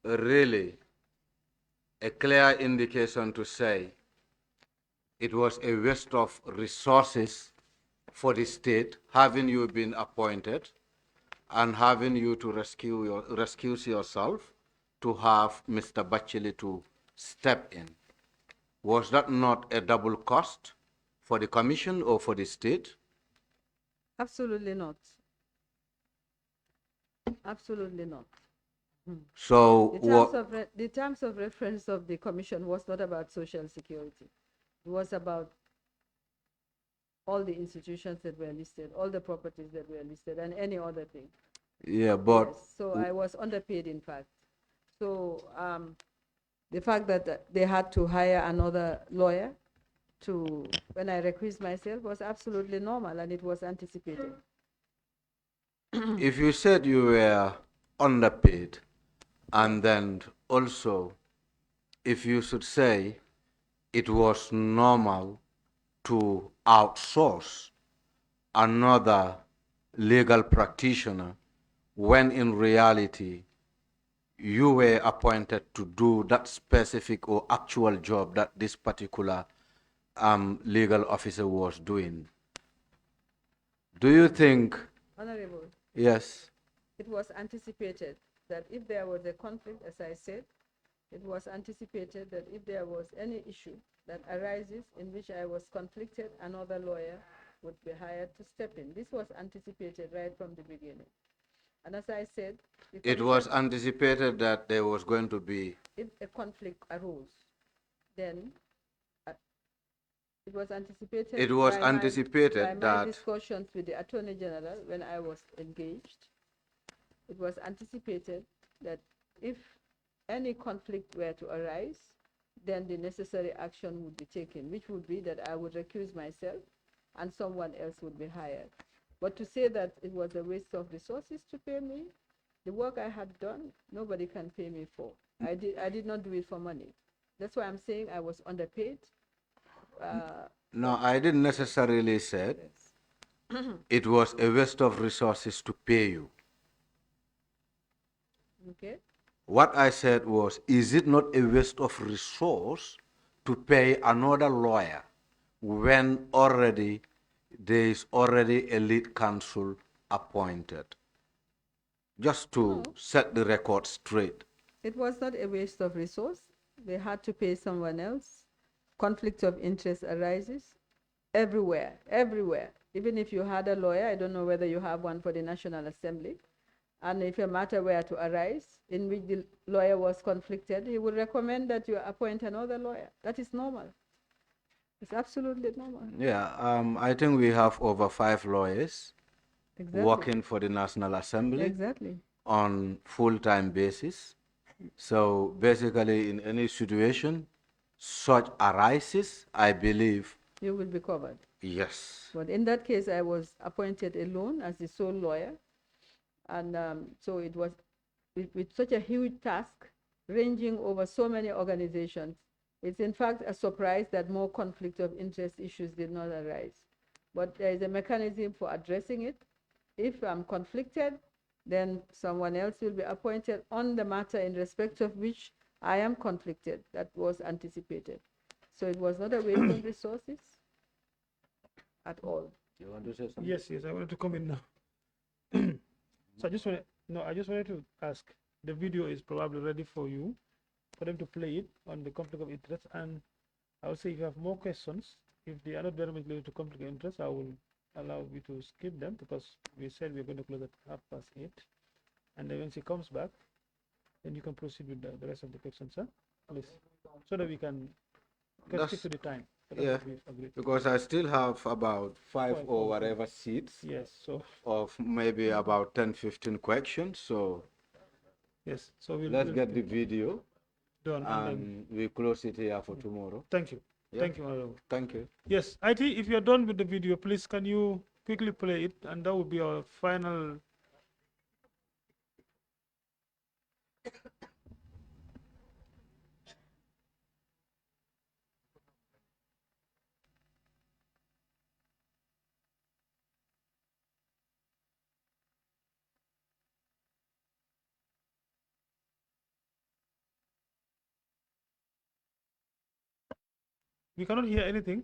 really a clear indication to say it was a waste of resources for the state, having you been appointed and having you to rescue yourself to have Mr. Bachili to step in? Was that not a double cost for the commission or for the state? Absolutely not. Absolutely not. So The terms of reference of the commission was not about social security. It was about all the institutions that were listed, all the properties that were listed, and any other thing. yeah, but Yes, so I was underpaid, in fact. So the fact that they had to hire another lawyer when I recused myself was absolutely normal, and it was anticipated. if you said you were underpaid, and then also if you should say it was normal to outsource another legal practitioner when in reality you were appointed to do that specific or actual job that this particular legal officer was doing. Do you think? Honorable, Yes. it was anticipated that if there was a conflict, as I said, it was anticipated that if there was any issue that arises in which I was conflicted, another lawyer would be hired to step in. This was anticipated right from the beginning. And as I said, It was anticipated that there was going to be. If a conflict arose, then it was anticipated. It was anticipated by my that discussions with the Attorney General when I was engaged. It was anticipated that if any conflict were to arise, then the necessary action would be taken, which would be that I would recuse myself and someone else would be hired. But to say that it was a waste of resources to pay me, the work I had done, nobody can pay me for. I did not do it for money. That's why I'm saying I was underpaid. No, I didn't necessarily say it was a waste of resources to pay you. Okay. What I said was, is it not a waste of resource to pay another lawyer when already there is already a lead counsel appointed? Just to set the record straight. It was not a waste of resource. They had to pay someone else. Conflict of interest arises everywhere. Even if you had a lawyer, I don't know whether you have one for the National Assembly, And if a matter were to arise in which the lawyer was conflicted, he would recommend that you appoint another lawyer. That is normal. It's absolutely normal. Yeah, I think we have over 5 lawyers Exactly. working for the National Assembly Exactly. on full-time basis. So basically, in any situation such arises, I believe, You will be covered. yes. But in that case, I was appointed alone as the sole lawyer. And so it was with such a huge task, ranging over so many organizations. It's in fact a surprise that more conflict of interest issues did not arise. But there is a mechanism for addressing it. If I'm conflicted, then someone else will be appointed on the matter in respect of which I am conflicted. That was anticipated. So it was not a waste of resources at all. You want to say something? Yes, I wanted to come in now. So I just wanted to ask, the video is probably ready for you, for them to play it on the conflict of interest. And I would say if you have more questions, if they are not very much related to conflict of interest, I will allow you to skip them, because we said we're going to close at 8:30. And then when she comes back, then you can proceed with the rest of the questions, sir, please, so that we can stick to the time. So that's Yeah, what we've agreed. because I still have about 5 Five or or whatever seats Yes, so of maybe about 10, 15 questions. So yes, so let's get the video done, and then and we close it here for tomorrow. thank you. Yeah. Thank you, Honorable. Thank you. Yes, IT, if you're done with the video, please can you quickly play it, and that will be our final. We cannot hear anything.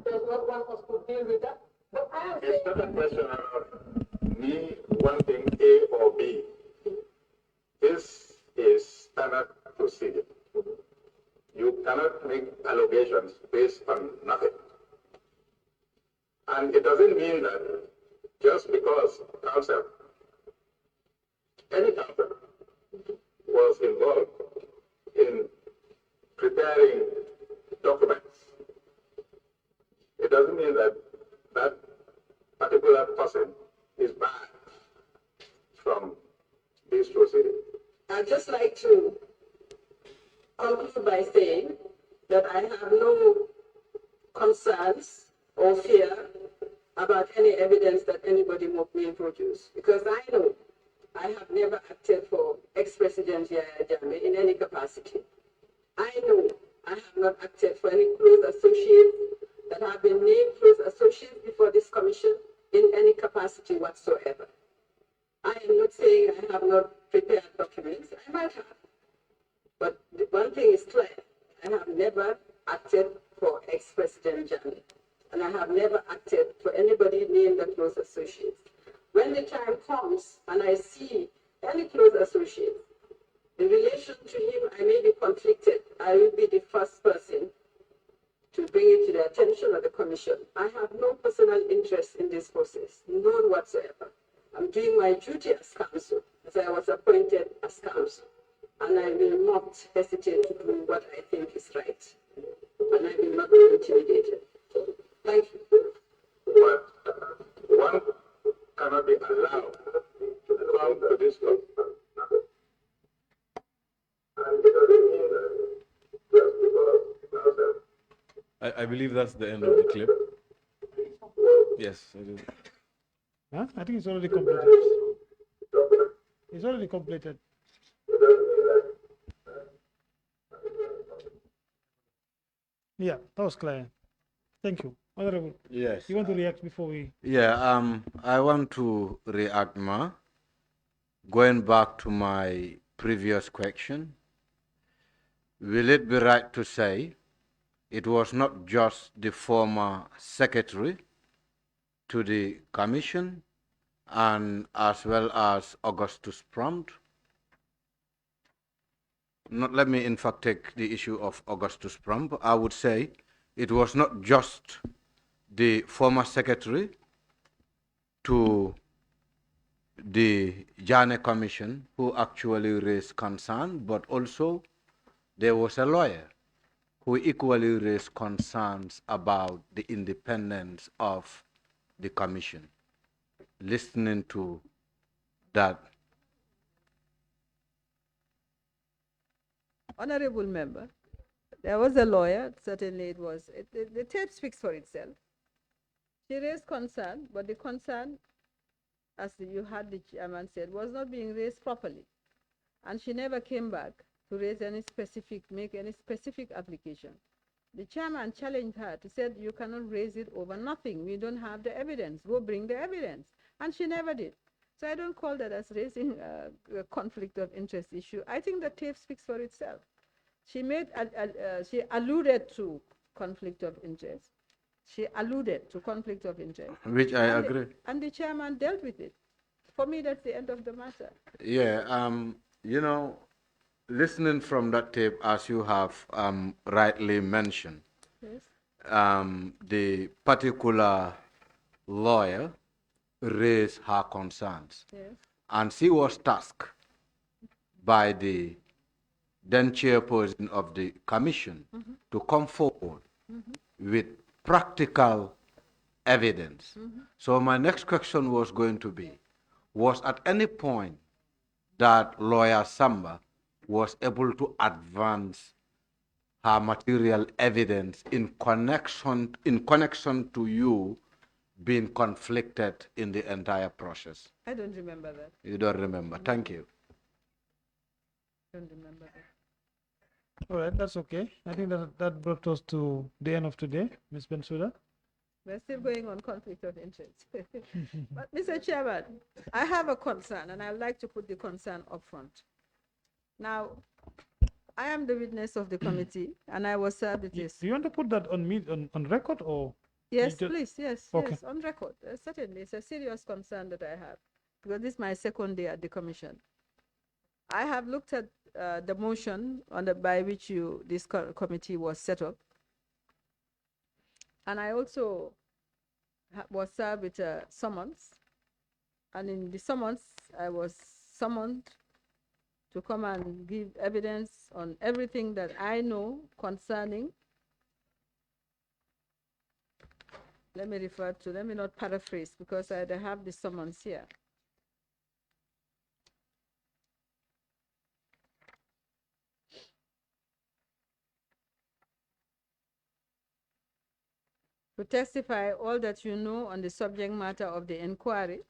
Does not want us to deal with that. But I am It's not a question of me wanting A or B. This is standard procedure. You cannot make allegations based on nothing. And it doesn't mean that just because counsel, any counsel, was involved in preparing documents, it doesn't mean that that particular person is banned from this proceeding. I'd just like to conclude by saying that I have no concerns or fear about any evidence that anybody may produce, because I know I have never acted for ex-President Yahya Jammeh in any capacity. I know I have not acted for any close associates that have been named close associates before this commission in any capacity whatsoever. I am not saying I have not prepared documents. I might have. But the one thing is clear. I have never acted for ex-President Janneh. And I have never acted for anybody named a close associate. When the time comes and I see any close associate, in relation to him, I may be conflicted. I will be the first person to bring it to the attention of the commission. I have no personal interest in this process, none whatsoever. I'm doing my duty as counsel, as I was appointed as counsel, and I will not hesitate to do what I think is right, and I will not be intimidated. Thank you. But one cannot be allowed to come to this commission. And it doesn't mean that just because I believe that's the end of the clip. Yes, it is. Huh? I think it's already completed. It's already completed. Yeah, that was clear. Thank you. Honorable, Yes. you want to react before we... Yeah, I want to react, Ma. Going back to my previous question, will it be right to say it was not just the former secretary to the commission and as well as Augustus Prompt? Not, let me in fact take the issue of Augustus Prompt. I would say it was not just the former secretary to the Janneh Commission who actually raised concern, but also there was a lawyer who equally raised concerns about the independence of the commission. Listening to that. Honorable member, there was a lawyer, certainly it was, the tape speaks for itself. She raised concern, but the concern, as you had the chairman said, was not being raised properly. And she never came back to raise any specific, make any specific application. The chairman challenged her to say, you cannot raise it over nothing. We don't have the evidence. Go bring the evidence. And she never did. So I don't call that as raising a conflict of interest issue. I think the tape speaks for itself. She made, she alluded to conflict of interest. She alluded to conflict of interest. Which I agree. And the chairman dealt with it. For me, that's the end of the matter. Yeah, you know, listening from that tape, as you have rightly mentioned, Yes. The particular lawyer raised her concerns. Yes. And she was tasked by the then chairperson of the commission to come forward with practical evidence. So my next question was going to be, was at any point that lawyer Samba was able to advance her material evidence in connection to you being conflicted in the entire process? I don't remember that. You don't remember. Thank you. Don't remember that. All right, that's okay. I think that brought us to the end of today, Ms. Bensouda. We're still going on conflict of interest. But Mr. Chairman, I have a concern, and I'd like to put the concern up front. Now, I am the witness of the committee, and I was served with this. Do you want to put that on record or? Yes, just- please, yes, Okay. yes, on record. Certainly, it's a serious concern that I have, because this is my second day at the commission. I have looked at the motion by which this committee was set up, and I also was served with a summons, and in the summons, I was summoned to come and give evidence on everything that I know concerning. Let me let me not paraphrase, because I have the summons here. To testify all that you know on the subject matter of the inquiry,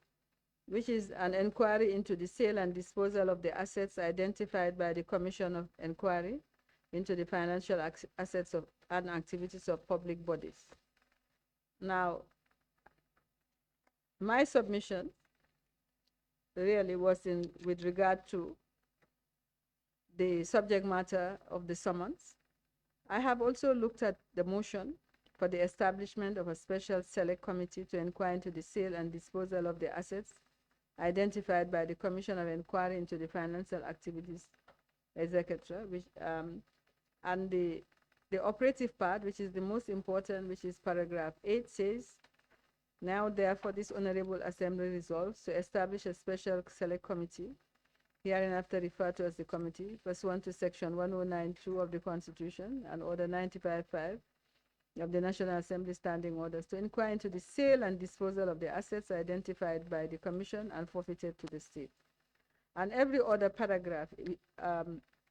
which is an inquiry into the sale and disposal of the assets identified by the Commission of Inquiry into the financial assets of and activities of public bodies. Now, my submission really was with regard to the subject matter of the summons. I have also looked at the motion for the establishment of a special select committee to inquire into the sale and disposal of the assets identified by the Commission of Inquiry into the financial activities, etc., which and the operative part, which is the most important, which is paragraph 8, says, now therefore this Honorable Assembly resolves to establish a special select committee, hereinafter referred to as the committee, pursuant to section 109(2) of the Constitution and order 95(5) of the National Assembly Standing Orders, to inquire into the sale and disposal of the assets identified by the Commission and forfeited to the state. And every other paragraph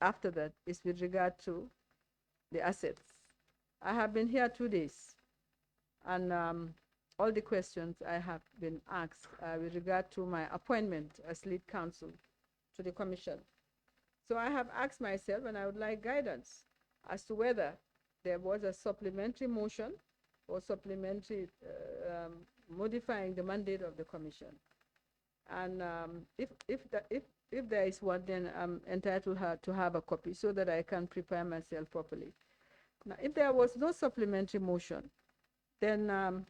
after that is with regard to the assets. I have been here 2 days, and all the questions I have been asked with regard to my appointment as lead counsel to the Commission. So I have asked myself, and I would like guidance as to whether there was a supplementary motion or supplementary modifying the mandate of the Commission. And if there is one, then I'm entitled to have a copy so that I can prepare myself properly. Now, if there was no supplementary motion, then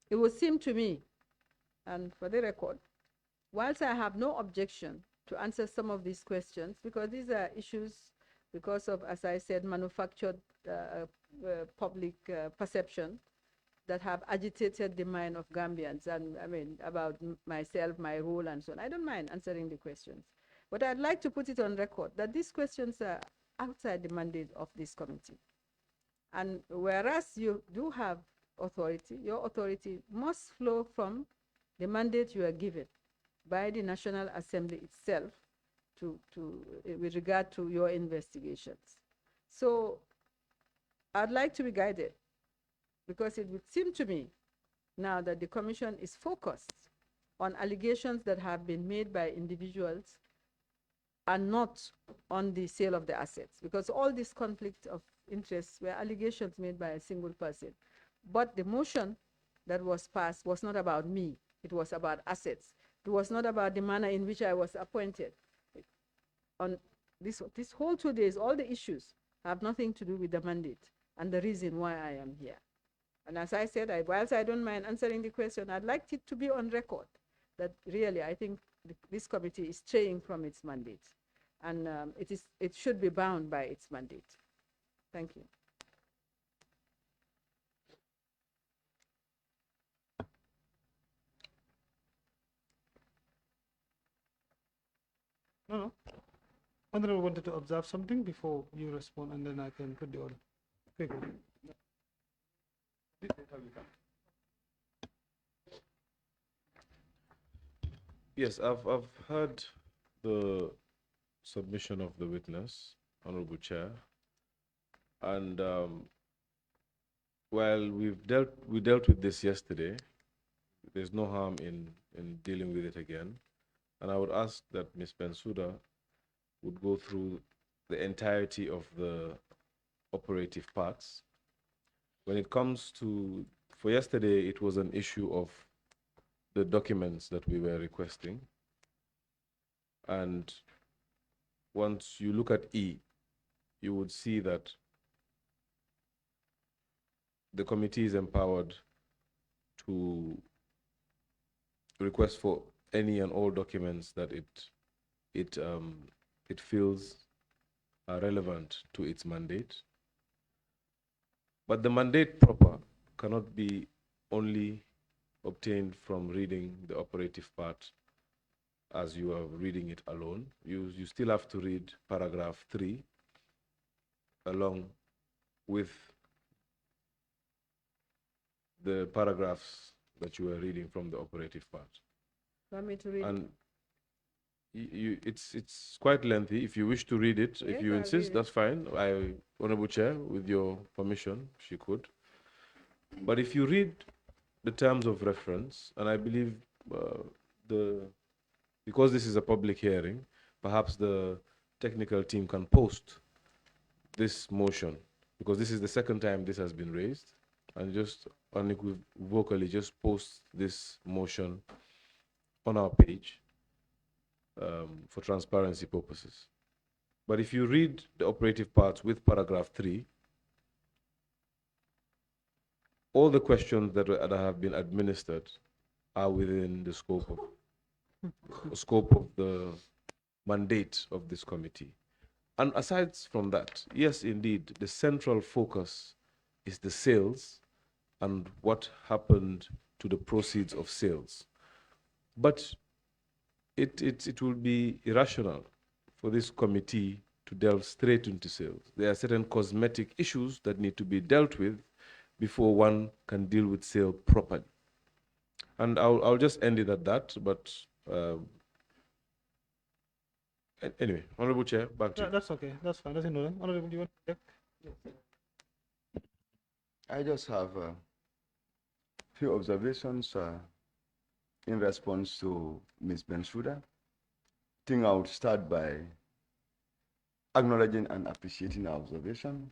it would seem to me, and for the record, whilst I have no objection to answer some of these questions, because these are issues because of, as I said, manufactured public perception that have agitated the mind of Gambians, and I mean, about myself, my role, and so on. I don't mind answering the questions. But I'd like to put it on record that these questions are outside the mandate of this committee. And whereas you do have authority, your authority must flow from the mandate you are given by the National Assembly itself with regard to your investigations. So I'd like to be guided, because it would seem to me now that the Commission is focused on allegations that have been made by individuals and not on the sale of the assets, because all this conflict of interests were allegations made by a single person. But the motion that was passed was not about me. It was about assets. It was not about the manner in which I was appointed. On this whole 2 days, all the issues have nothing to do with the mandate and the reason why I am here. And as I said, whilst I don't mind answering the question, I'd like it to be on record that really I think this committee is straying from its mandate, and it should be bound by its mandate. Thank you. No. Honorable wanted to observe something before you respond, and then I can put the order. Quickly. Yes, I've heard the submission of the witness, Honorable Chair, and while we dealt with this yesterday, there's no harm in dealing with it again, and I would ask that Ms. Bensouda would go through the entirety of the operative parts. When it comes to, for yesterday, it was an issue of the documents that we were requesting. And once you look at E, you would see that the committee is empowered to request for any and all documents that it feels are relevant to its mandate. But the mandate proper cannot be only obtained from reading the operative part as you are reading it alone. You still have to read paragraph 3 along with the paragraphs that you are reading from the operative part. Want me to read? And it's quite lengthy. If you wish to read it, Yes, if you I'll insist, read it. that's fine. Honorable Chair, with your permission, she could. But if you read the terms of reference, and I believe because this is a public hearing, perhaps the technical team can post this motion, because this is the second time this has been raised, and just unequivocally just post this motion on our page for transparency purposes. But if you read the operative parts with paragraph 3, all the questions that have been administered are within the scope of the mandate of this committee. And aside from that, yes, indeed, the central focus is the sales and what happened to the proceeds of sales. But it will be irrational for this committee to delve straight into sales. There are certain cosmetic issues that need to be dealt with before one can deal with sale properly. And I'll just end it at that, but anyway, Honorable Chair, back to you. That's okay. That's fine. That's in order. Honorable, do you want to I just have a few observations in response to Ms. Bensouda. I think I would start by acknowledging and appreciating her observation,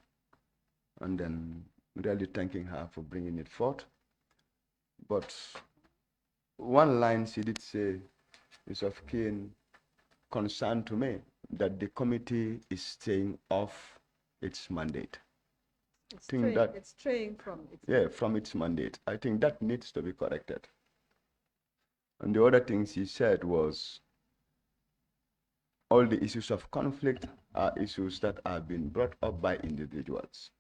and then really thanking her for bringing it forth. But one line she did say is of keen concern to me, that the committee is staying off its mandate. It's straying from it. From its mandate. I think that needs to be corrected. And the other thing she said was, all the issues of conflict are issues that are being brought up by individuals.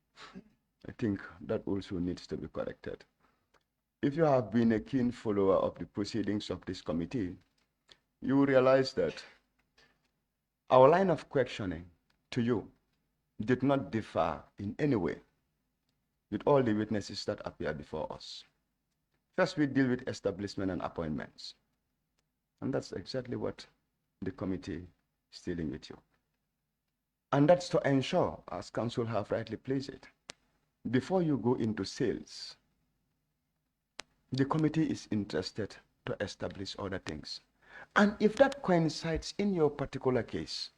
I think that also needs to be corrected. If you have been a keen follower of the proceedings of this committee, you will realize that our line of questioning to you did not differ in any way with all the witnesses that appear before us. First, we deal with establishment and appointments. And that's exactly what the committee is dealing with you. And that's to ensure, as counsel have rightly placed it, before you go into sales, the committee is interested to establish other things. And if that coincides in your particular case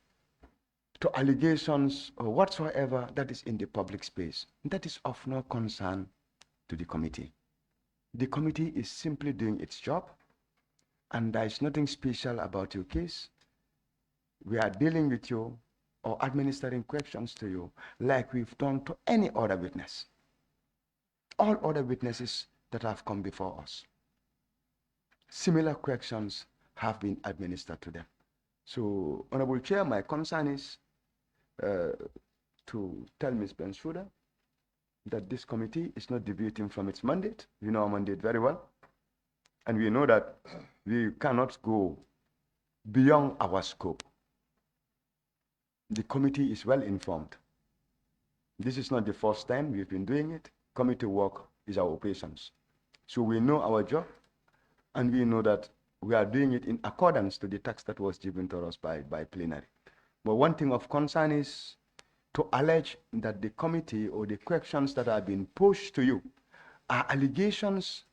to allegations or whatsoever that is in the public space, that is of no concern to the committee. The committee is simply doing its job, and there is nothing special about your case. We are dealing with you or administering questions to you like we've done to any other witness. All other witnesses that have come before us, similar questions have been administered to them. So, Honorable Chair, my concern is to tell Ms. Bensouda that this committee is not deviating from its mandate. We know our mandate very well. And we know that we cannot go beyond our scope. The committee is well informed. This is not the first time we've been doing it. Committee work is our operations. So we know our job, and we know that we are doing it in accordance to the text that was given to us by plenary. But one thing of concern is to allege that the committee or the questions that are being posed to you are allegations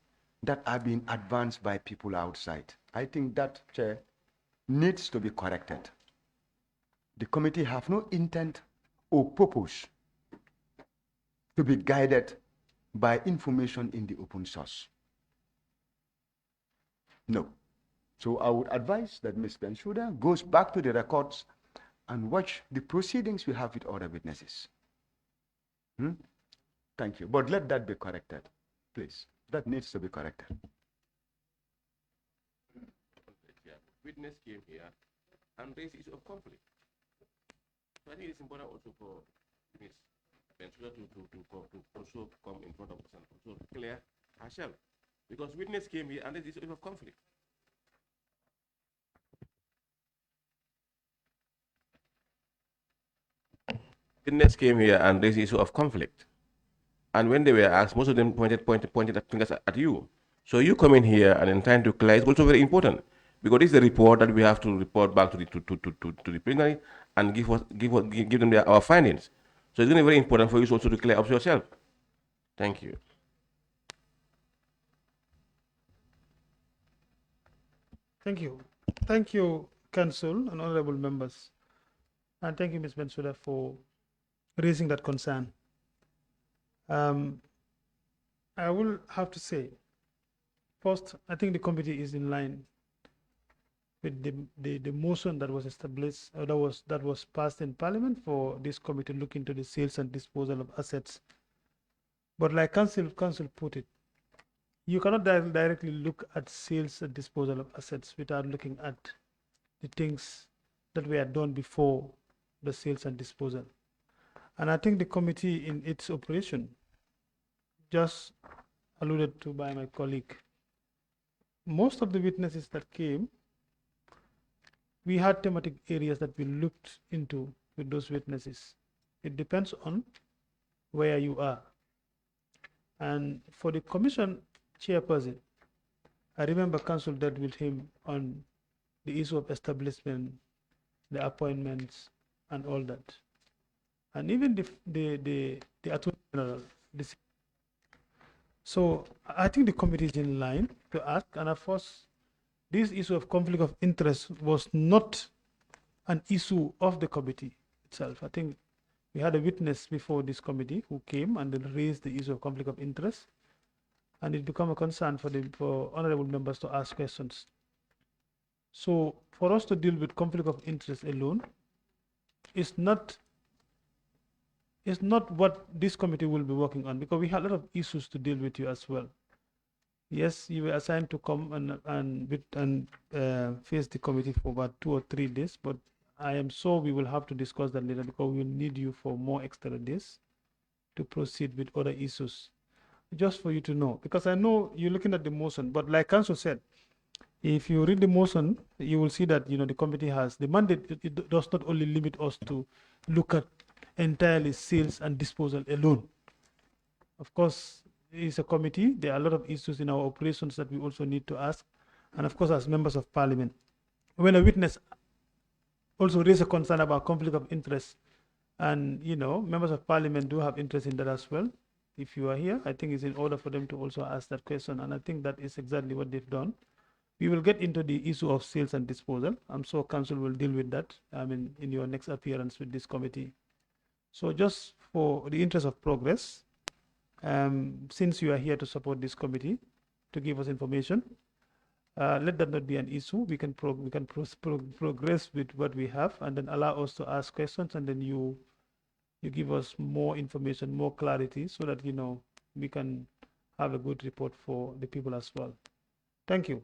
that are being advanced by people outside. I think that, Chair, needs to be corrected. The committee have no intent or purpose to be guided by information in the open source. No. So I would advise that Ms. Bensouda goes back to the records and watch the proceedings we have with other witnesses. Thank you. But let that be corrected, please. That needs to be corrected. Witness came here and raised the issue of conflict. So I think it's important also for Ms. Bensouda to also come in front of us and also clear herself. Because witness came here and raised the issue of conflict. Witness came here and raised the issue of conflict. And when they were asked, most of them pointed fingers at you. So you come in here and in trying to clear is also very important, because this is the report that we have to report back to the plenary and give them our findings. So it's going to be very important for you also to clear up yourself. Thank you. Thank you. Thank you, Council and honorable members. And thank you, Ms. Bensouda, for raising that concern. I will have to say, first, I think the committee is in line with the motion that was established, or that was passed in Parliament for this committee to look into the sales and disposal of assets. But like Council put it, you cannot directly look at sales and disposal of assets without looking at the things that were done before the sales and disposal. And I think the committee in its operation, just alluded to by my colleague, most of the witnesses that came, we had thematic areas that we looked into with those witnesses. It depends on where you are. And for the commission chairperson, I remember council dealt with him on the issue of establishment, the appointments, and all that. And even the attorney general. So I think the committee is in line to ask, and of course, this issue of conflict of interest was not an issue of the committee itself. I think we had a witness before this committee who came and then raised the issue of conflict of interest, and it became a concern for honorable members to ask questions. So for us to deal with conflict of interest alone is not what this committee will be working on, because we had a lot of issues to deal with you as well. Yes, you were assigned to come and face the committee for about 2 or 3 days, but I am sure we will have to discuss that later, because we will need you for more extra days to proceed with other issues. Just for you to know, because I know you're looking at the motion, but like Council said, if you read the motion, you will see that the committee has the mandate. It does not only limit us to look at entirely sales and disposal alone. Of course, it's a committee. There are a lot of issues in our operations that we also need to ask. And of course, as members of parliament, when a witness also raise a concern about conflict of interest, and members of parliament do have interest in that as well. If you are here, I think it's in order for them to also ask that question. And I think that is exactly what they've done. We will get into the issue of sales and disposal. I'm sure council will deal with that, in your next appearance with this committee. So just for the interest of progress, since you are here to support this committee, to give us information, let that not be an issue. We can progress with what we have, and then allow us to ask questions, and then you give us more information, more clarity, so that we can have a good report for the people as well. Thank you.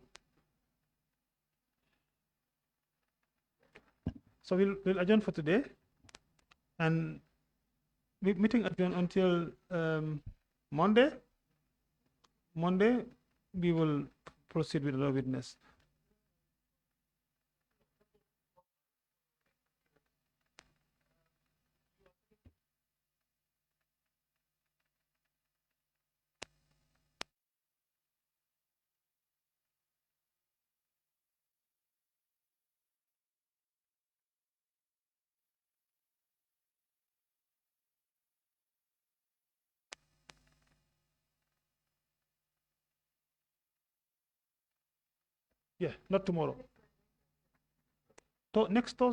So we'll adjourn for today, and meeting adjourned until Monday. Monday, we will proceed with the witness. Yeah, not tomorrow. Next Thursday.